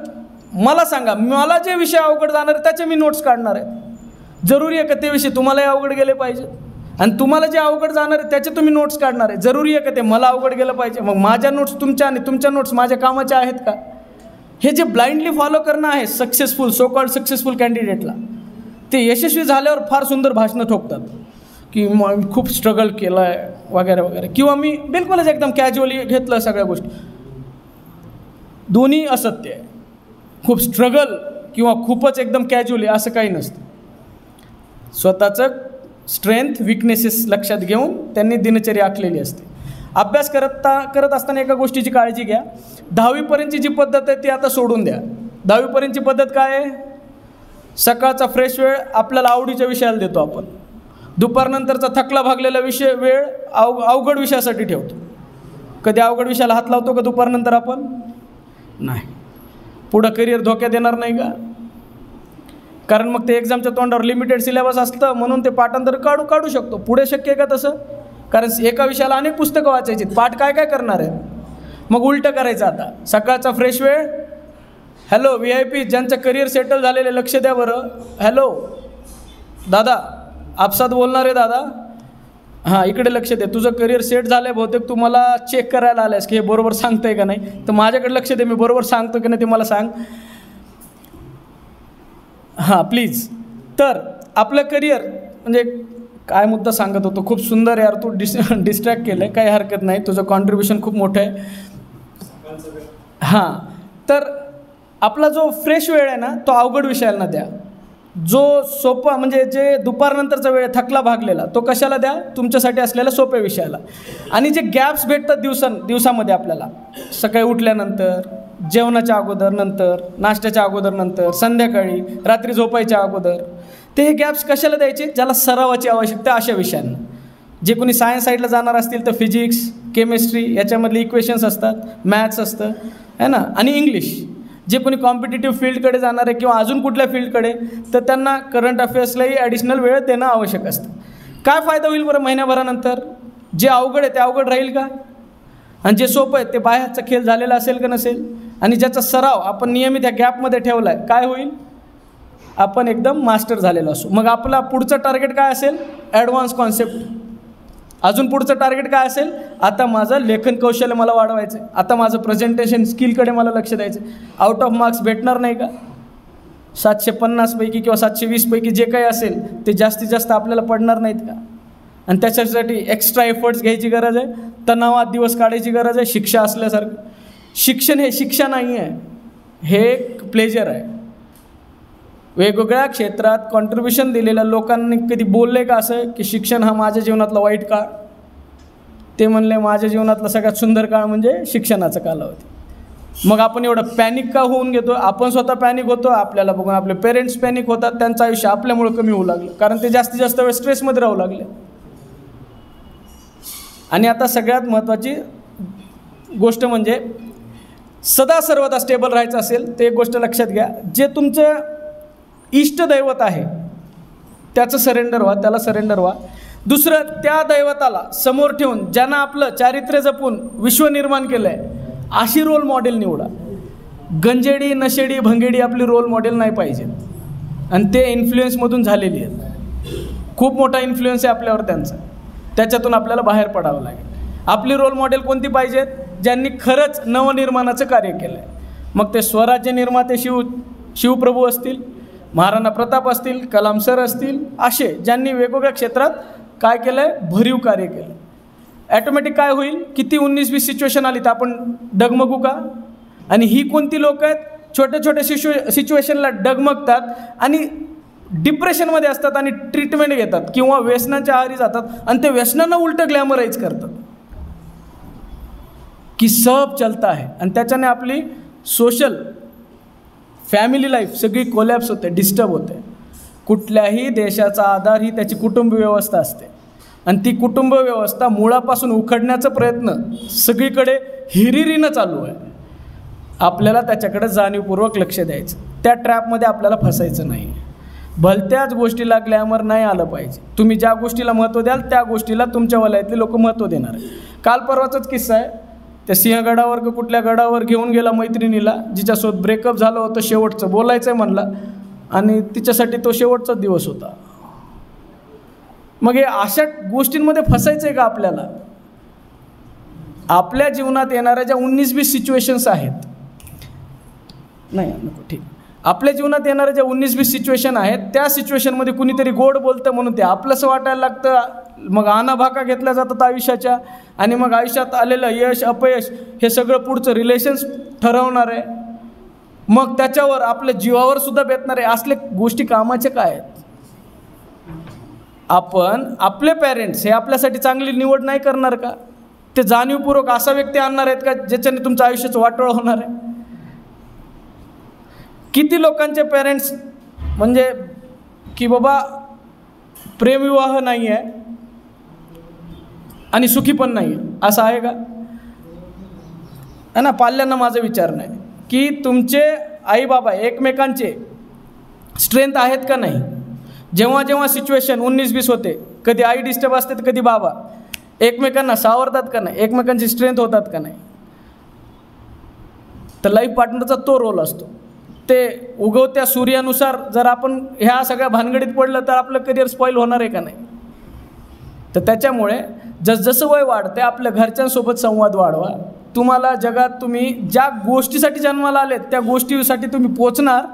मला सांगा, मला जे विषय अवघड जाणार आहे त्याचे मी नोट्स काढणार आहे. जरुरी आहे का ते विषय तुम्हालाही अवघड गेले पाहिजे? आणि तुम्हाला जे अवघड जाणार आहे त्याचे तुम्ही नोट्स काढणार आहे. जरुरी आहे का ते मला अवघड गेलं पाहिजे? मग माझ्या नोट्स तुमच्या आणि तुमच्या नोट्स माझ्या कामाच्या आहेत का? हे जे ब्लाइंडली फॉलो करणं आहे सक्सेसफुल, सो कॉल्ड सक्सेसफुल कॅन्डिडेटला, ते यशस्वी झाल्यावर फार सुंदर भाषणं ठोकतात की मग खूप स्ट्रगल केलं आहे वगैरे वगैरे, किंवा मी बिलकुलच एकदम कॅज्युअली घेतलं सगळ्या गोष्टी. दोन्ही असत्य आहे. खूप स्ट्रगल किंवा खूपच एकदम कॅज्युअली असं काही नसतं. स्वतःचं स्ट्रेंथ विकनेसेस लक्षात घेऊन त्यांनी दिनचर्या आखलेली असते. अभ्यास करत असताना एका गोष्टीची काळजी घ्या. 10वीपर्यंतची जी पद्धत आहे ती आता सोडून द्या. 10वीपर्यंतची पद्धत काय आहे? सकाळचा फ्रेश वेळ आपल्याला आवडीच्या विषयाला देतो आपण. दुपारनंतरचा थकला भागलेला वेळ अवघड विषयासाठी ठेवतो. कधी अवघड विषयाला हात लावतो का दुपारनंतर आपण? नाही. पुढं करिअर धोक्यात येणार नाही का? कारण मग ते एक्झामच्या तोंडावर लिमिटेड सिलेबस असतं म्हणून ते पाठांतर काढू शकतो. पुढे शक्य आहे का तसं? कारण एका विषयाला अनेक पुस्तकं वाचायची, पाठ काय काय करणार आहे? मग उलटं करायचं. आता सकाळचा फ्रेश वेळ, हॅलो VIP ज्यांचं करिअर सेटल झालेले लक्ष द्या बरं. हॅलो दादा, आपसात बोलणार आहे दादा, हां इकडे लक्ष दे. तुझं करिअर सेट झालं आहे, बहुतेक तू मला चेक करायला आल्यास की हे बरोबर सांगतं आहे का नाही, तर माझ्याकडे लक्ष दे, मी बरोबर सांगतो की नाही ते मला सांग. हां प्लीज. तर आपलं करिअर म्हणजे काय मुद्दा सांगत होतो, खूप सुंदर यार, तू डिस्ट्रॅक्ट केलं आहे, काही हरकत नाही, तुझं कॉन्ट्रीब्युशन खूप मोठं आहे. हां, तर आपला जो फ्रेश वेळ आहे ना तो अवघड विषयाला द्या. जो सोपा म्हणजे जे दुपारनंतरचा वेळ थकला भागलेला तो कशाला द्या? तुमच्यासाठी असलेल्या सोप्या विषयाला. आणि जे गॅप्स भेटतात दिवसामध्ये आपल्याला, सकाळी उठल्यानंतर, जेवणाच्या अगोदर, नंतर नाश्त्याच्या अगोदर, नंतर संध्याकाळी, रात्री झोपायच्या अगोदर, ते हे गॅप्स कशाला द्यायचे? ज्याला सरावाची आवश्यकता अशा विषयांना. जे कोणी सायन्स साईडला जाणार असतील तर फिजिक्स, केमिस्ट्री याच्यामधले इक्वेशन्स असतात, मॅथ्स असतं है ना, आणि इंग्लिश. जे कोणी कॉम्पिटिटिव्ह फील्डकडे जाणार आहे किंवा अजून कुठल्या फील्डकडे, तर त्यांना करंट अफेअर्सलाही ॲडिशनल वेळ देणं आवश्यक असतं. काय फायदा होईल बरं महिन्याभरानंतर? जे अवघड आहे ते अवघड राहील का? आणि जे सोपं आहे ते बाहेरचा खेळ झालेला असेल का नसेल? आणि ज्याचा सराव आपण नियमित ह्या गॅपमध्ये ठेवला आहे, काय होईल? आपण एकदम मास्टर झालेलो असू. मग आपला पुढचं टार्गेट काय असेल? Advance concept. अजून पुढचं टार्गेट काय असेल? आता माझं लेखन कौशल्य मला वाढवायचं आहे, आता माझं प्रेझेंटेशन स्किलकडे मला लक्ष द्यायचं आहे. आउट ऑफ मार्क्स भेटणार नाही का? 750 पैकी किंवा 720 पैकी जे काही असेल ते जास्तीत जास्त आपल्याला पडणार नाहीत का? आणि त्याच्यासाठी एक्स्ट्रा एफर्ट्स घ्यायची गरज आहे, तणावात दिवस काढायची गरज आहे. शिक्षा असल्यासारखं. शिक्षण हे शिक्षा नाही आहे, हे एक प्लेजर आहे. वेगवेगळ्या क्षेत्रात कॉन्ट्रीब्युशन दिलेल्या लोकांनी कधी बोलले का असं की शिक्षण हा माझ्या जीवनातला वाईट काळ? ते म्हणले माझ्या जीवनातला सगळ्यात सुंदर काळ म्हणजे शिक्षणाचा कालावधी. मग आपण एवढं पॅनिक का होऊन घेतो? आपण स्वतः पॅनिक होतो, आपल्याला बघून आपले पेरेंट्स पॅनिक होतात, त्यांचं आयुष्य आपल्यामुळे कमी होऊ लागलं कारण ते जास्तीत जास्त वेळ स्ट्रेसमध्ये राहू लागले. आणि आता सगळ्यात महत्त्वाची गोष्ट म्हणजे सदा सर्वदा स्टेबल राहायचं असेल तर एक गोष्ट लक्षात घ्या, जे तुमचं इष्टदैवत आहे त्याचं सरेंडर व्हा, त्याला सरेंडर व्हा. दुसरं, त्या दैवताला समोर ठेवून ज्यांना आपलं चारित्र्य जपून विश्व निर्माण केलं आहे अशी रोल मॉडेल निवडा. गंजेडी, नशेडी, भंगेडी आपली रोल मॉडेल नाही पाहिजे. आणि ते इन्फ्लुएन्समधून झालेली आहेत. खूप मोठा इन्फ्लुएन्स आहे आपल्यावर त्यांचा, त्याच्यातून आपल्याला बाहेर पडावं लागेल. आपली रोल मॉडेल कोणती पाहिजेत? ज्यांनी खरंच नवनिर्माणाचं कार्य केलं आहे. मग ते स्वराज्य निर्माते शिवप्रभू असतील, महाराणा प्रताप असतील, कलाम सर असतील, असे ज्यांनी वेगवेगळ्या क्षेत्रात काय केलं आहे, भरीव कार्य केलं. ॲटोमॅटिक काय होईल, किती 19-20 सिच्युएशन आली तर आपण डगमगू का? आणि ही कोणती लोक आहेत, छोट्या छोट्या सिच्युएशनला डगमगतात आणि डिप्रेशनमध्ये असतात आणि ट्रीटमेंट घेतात किंवा व्यसनाच्या आहारी जातात आणि ते व्यसनांना उलटं ग्लॅमराईज करतात की सब चलता है, आणि त्याच्याने आपली सोशल फॅमिली लाईफ सगळी कोलॅप्स होते, डिस्टर्ब होते. कुठल्याही देशाचा आधार ही त्याची कुटुंब व्यवस्था असते आणि ती कुटुंब व्यवस्था मुळापासून उखडण्याचा प्रयत्न सगळीकडे हिरिरीनं चालू आहे. आपल्याला त्याच्याकडे जाणीवपूर्वक लक्ष द्यायचं, त्या ट्रॅपमध्ये आपल्याला फसायचं नाही. भलत्याच गोष्टीला ग्लॅमर नाही आलं पाहिजे. तुम्ही ज्या गोष्टीला महत्त्व द्याल त्या गोष्टीला तुमच्या वलयातले लोक महत्त्व देणार आहे. काल परवाचाच किस्सा आहे, त्या सिंहगडावर कुठल्या गडावर घेऊन गेला मैत्रिणीला, जिच्यासोबत ब्रेकअप झालं होतं, शेवटचं बोलायचं आहे म्हणला आणि तिच्यासाठी तो शेवटचा दिवस होता. मग हे अशा गोष्टींमध्ये फसायचं आहे का आपल्याला? आपल्या जीवनात येणाऱ्या ज्या 19-20 सिच्युएशन्स आहेत, नाही नको ठीक, आपल्या जीवनात येणाऱ्या ज्या 19-20 सिच्युएशन आहेत त्या सिच्युएशनमध्ये कुणीतरी गोड बोलतं म्हणून ते आपलंसं वाटायला लागतं. मग आनाभाका घेतल्या जातात आयुष्याच्या आणि मग आयुष्यात आलेलं यश अपयश हे सगळं पुढचं रिलेशन्स ठरवणार आहे. मग त्याच्यावर आपल्या जीवावर सुद्धा बेतणार आहे. असले गोष्टी कामाचे काय आहेत? आपण आपले पॅरेंट्स हे आपल्यासाठी चांगली निवड नाही करणार का? ते जाणीवपूर्वक असा व्यक्ती आणणार आहेत का ज्याच्याने तुमचं आयुष्याचं वाटोळ होणार आहे? किती लोकांचे पेरेंट्स म्हणजे की बाबा प्रेमविवाह नाही आहे आणि सुखी पण नाही आहे, असं आहे का? ना पाल्यांना माझा विचार नाही की तुमचे आई बाबा एकमेकांचे स्ट्रेंथ आहेत का नाही. जेव्हा जेव्हा सिच्युएशन 19-20 होते, कधी आई डिस्टर्ब असते तर कधी बाबा, एकमेकांना सावरतात का नाही, एकमेकांची स्ट्रेंथ होतात का नाही. तर लाईफ पार्टनरचा तो रोल असतो. ते उगवत्या सूर्यानुसार जर आपण ह्या सगळ्या भानगडीत पडलं तर आपलं करिअर स्पॉईल होणार आहे का नाही. तर त्याच्यामुळे जसजसं वय वाढते आपल्या घरच्यांसोबत संवाद वाढवा. तुम्हाला जगात तुम्ही ज्या गोष्टीसाठी जन्माला आलेत त्या गोष्टीसाठी तुम्ही पोचणार.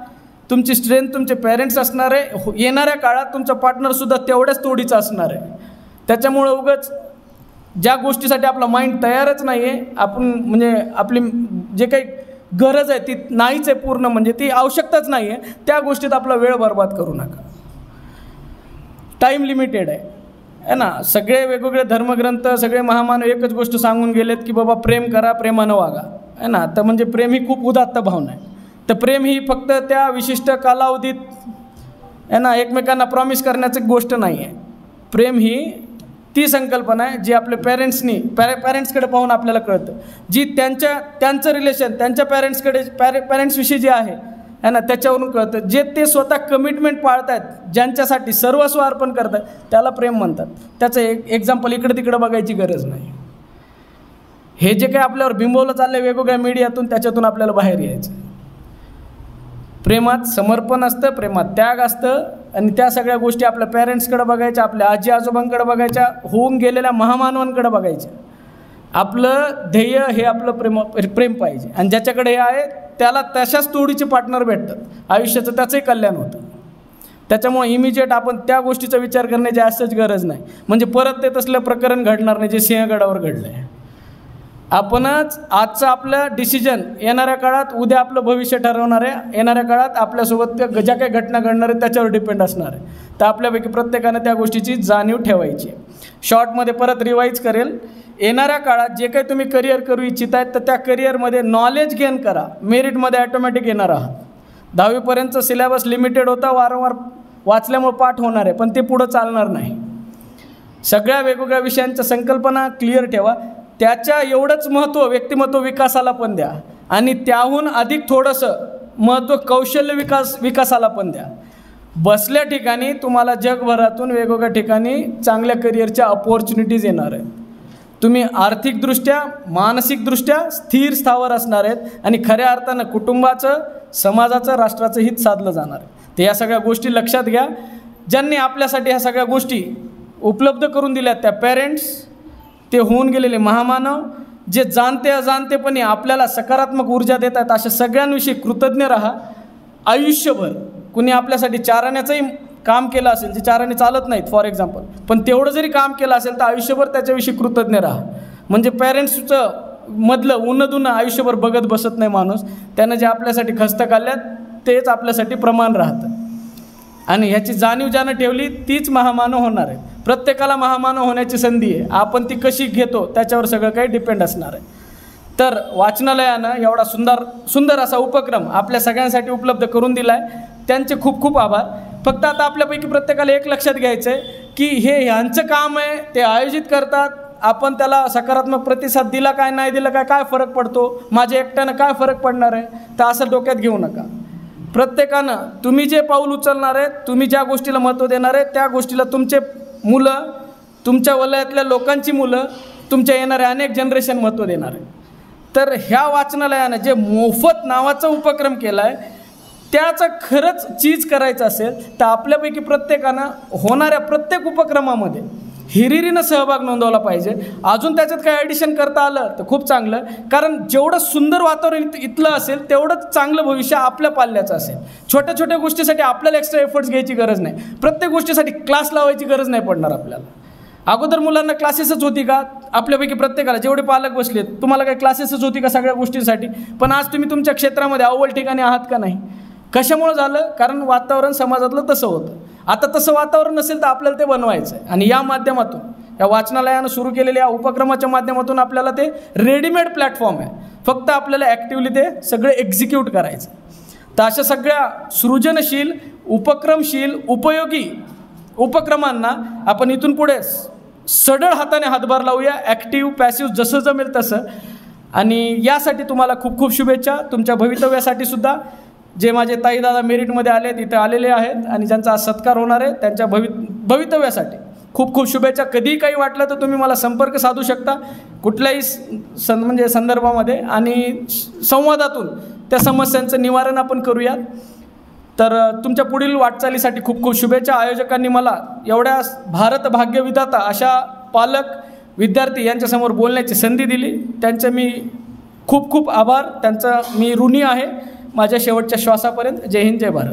तुमची स्ट्रेंथ तुमचे पेरेंट्स असणार आहे. येणाऱ्या काळात तुमचा पार्टनरसुद्धा तेवढ्याच तोडीचा असणार आहे. त्याच्यामुळं उगाच ज्या गोष्टीसाठी आपला माइंड तयारच नाही आहे, आपण म्हणजे आपली जे काही गरज आहे ती नाहीच आहे पूर्ण, म्हणजे ती आवश्यकताच नाही आहे, त्या गोष्टीत आपला वेळ बर्बाद करू नका. टाईम लिमिटेड आहे ना. सगळे वेगवेगळे धर्मग्रंथ सगळे महामानव एकच गोष्ट सांगून गेलेत की बाबा प्रेम करा, प्रेमानं वागा, आहे ना. तर म्हणजे प्रेम ही खूप उदात्त भावना आहे. तर प्रेम ही फक्त त्या विशिष्ट कालावधीत आहे ना एकमेकांना प्रॉमिस करण्याची गोष्ट नाही आहे. प्रेम ही ती संकल्पना आहे जी आपल्या पॅरेंट्सकडे पाहून आपल्याला कळतं, जी त्यांचं रिलेशन त्यांच्या पॅरेंट्सविषयी जे आहे ना त्याच्यावरून कळतं. जे ते स्वतः कमिटमेंट पाळत आहेत, ज्यांच्यासाठी सर्वस्व अर्पण करतात, त्याला प्रेम म्हणतात. त्याचं एक एक्झाम्पल इकडे तिकडे बघायची गरज नाही. हे जे काही आपल्यावर बिंबवलं चाललं आहे वेगवेगळ्या मीडियातून, त्याच्यातून आपल्याला बाहेर यायचं. प्रेमात समर्पण असतं, प्रेमात त्याग असतं आणि त्या सगळ्या गोष्टी आपल्या पॅरेंट्सकडे बघायच्या, आपल्या आजी आजोबांकडे बघायच्या, होऊन गेलेल्या महामानवांकडे बघायच्या. आपलं ध्येय हे आपलं प्रेम पाहिजे आणि ज्याच्याकडे हे आहे त्याला तशाच तोडीचे पार्टनर भेटतात. आयुष्याचं त्याचंही कल्याण होतं. त्याच्यामुळे इमिजिएट आपण त्या गोष्टीचा विचार करण्याची असंच गरज नाही. म्हणजे परत ते तसलं प्रकरण घडणार नाही जे सिंहगडावर घडलं आहे. आपणच आजचं आपलं डिसिजन येणाऱ्या काळात उद्या आपलं भविष्य ठरवणार आहे. येणाऱ्या काळात आपल्यासोबत त्या ज्या काही घटना घडणार आहेत त्याच्यावर डिपेंड असणार आहे. तर आपल्यापैकी प्रत्येकानं त्या गोष्टीची जाणीव ठेवायची. शॉर्टमध्ये परत रिवाईज करेल. येणाऱ्या काळात जे काही तुम्ही करिअर करू इच्छित आहेत तर त्या करिअरमध्ये नॉलेज गेन करा. मेरिटमध्ये ॲटोमॅटिक येणार आहात. 10वीपर्यंतचं सिलेबस लिमिटेड होता, वारंवार वाचल्यामुळे पाठ होणार आहे, पण ते पुढं चालणार नाही. सगळ्या वेगवेगळ्या विषयांच्या संकल्पना क्लिअर ठेवा. त्याच्या एवढंच महत्त्व व्यक्तिमत्व विकासाला पण द्या आणि त्याहून अधिक थोडंसं महत्त्व कौशल्य विकासाला पण द्या. बसल्या ठिकाणी तुम्हाला जगभरातून वेगवेगळ्या ठिकाणी चांगल्या करिअरच्या अपॉर्च्युनिटीज येणार आहेत. तुम्ही आर्थिकदृष्ट्या मानसिकदृष्ट्या स्थिर स्थावर असणार आहेत आणि खऱ्या अर्थानं कुटुंबाचं, समाजाचं, राष्ट्राचं हित साधलं जाणार आहे. तर या सगळ्या गोष्टी लक्षात घ्या. ज्यांनी आपल्यासाठी ह्या सगळ्या गोष्टी उपलब्ध करून दिल्यात त्या पेरेंट्स, ते होऊन गेलेले महामानव, जे जाणते अजाणतेपणे आपल्याला सकारात्मक ऊर्जा देतात, अशा सगळ्यांविषयी कृतज्ञ राहा आयुष्यभर. कुणी आपल्यासाठी चाराण्याचंही काम केलं असेल, जे चाराने चालत नाहीत फॉर एक्झाम्पल, पण तेवढं जरी काम केलं असेल तर आयुष्यभर त्याच्याविषयी कृतज्ञ राहा. म्हणजे पेरेंट्सचं मधलं उन्नदुन्नं आयुष्यभर बघत बसत नाही माणूस. त्यानं जे आपल्यासाठी खस्तं काढल्यात तेच आपल्यासाठी प्रमाण राहतं. आणि ह्याची जाणीव ज्यानं ठेवली तीच महामानव होणार आहे. प्रत्येकाला महामानव होण्याची संधी आहे. आपण ती कशी घेतो त्याच्यावर सगळं काही डिपेंड असणार आहे. तर वाचनालयानं एवढा सुंदर असा उपक्रम आपल्या सगळ्यांसाठी उपलब्ध करून दिला आहे. त्यांचे खूप खूप आभार. फक्त आता आपल्यापैकी प्रत्येकाला एक लक्षात घ्यायचं आहे की हे ह्यांचं काम आहे, ते आयोजित करतात. आपण त्याला सकारात्मक प्रतिसाद दिला काय नाही दिला काय फरक पडतो, माझ्या एकट्यानं काय फरक पडणार आहे, तर असं डोक्यात घेऊ नका. प्रत्येकानं तुम्ही जे पाऊल उचलणार आहे, तुम्ही ज्या गोष्टीला महत्त्व देणार आहे त्या गोष्टीला तुमचे मुलं, तुमच्या वलयातल्या लोकांची मुलं, तुमच्या येणाऱ्या अनेक जनरेशन महत्त्व देणार आहे. तर ह्या वाचनालयानं जे मोफत नावाचा उपक्रम केला आहे त्याचं खरंच चीज करायचं असेल तर आपल्यापैकी प्रत्येकानं होणाऱ्या प्रत्येक उपक्रमामध्ये हिरिरीनं सहभाग नोंदवला पाहिजे. अजून त्याच्यात काही ॲडिशन करता आलं तर खूप चांगलं, कारण जेवढं सुंदर वातावरण इथलं असेल तेवढंच चांगलं भविष्य आपल्या पाल्याचं असेल. छोट्या छोट्या गोष्टीसाठी आपल्याला एक्स्ट्रा एफर्ट्स घ्यायची गरज नाही. प्रत्येक गोष्टीसाठी क्लास लावायची गरज नाही पडणार आपल्याला. अगोदर मुलांना क्लासेसच होती का? आपल्यापैकी प्रत्येकाला जेवढे पालक बसलेत तुम्हाला काही क्लासेसच होती का सगळ्या गोष्टींसाठी? पण आज तुम्ही तुमच्या क्षेत्रामध्ये अव्वल ठिकाणी आहात का नाही? कशामुळं झालं? कारण वातावरण समाजातलं तसं होतं. आता तसं वातावरण नसेल तर आपल्याला ते बनवायचं आहे. आणि या माध्यमातून, या वाचनालयानं सुरू केलेल्या या उपक्रमाच्या माध्यमातून आपल्याला ते रेडीमेड प्लॅटफॉर्म आहे. फक्त आपल्याला ॲक्टिव्हली ते सगळे एक्झिक्यूट करायचं. तर अशा सगळ्या सृजनशील, उपक्रमशील, उपयोगी उपक्रमांना आपण इथून पुढे सढळ हाताने हातभार लावूया. ॲक्टिव्ह पॅसिव्ह जसं जमेल तसं. आणि यासाठी तुम्हाला खूप खूप शुभेच्छा. तुमच्या भवितव्यासाठी सुद्धा जे माझे ताईदादा मेरिटमध्ये आले इथं आलेले आहेत आणि ज्यांचा आज सत्कार होणार आहे त्यांच्या भवितव्यासाठी खूप खूप शुभेच्छा. कधीही काही वाटलं तर तुम्ही मला संपर्क साधू शकता कुठल्याही म्हणजे संदर्भामध्ये, आणि संवादातून त्या समस्यांचं निवारण आपण करूयात. तर तुमच्या पुढील वाटचालीसाठी खूप खूप शुभेच्छा. आयोजकांनी मला एवढ्या भारत भाग्यविधाता अशा पालक, विद्यार्थी यांच्यासमोर बोलण्याची संधी दिली. त्यांचे मी खूप खूप आभार. त्यांचा मी ऋणी आहे माझ्या शेवटच्या श्वासापर्यंत. जय हिंद, जय भारत.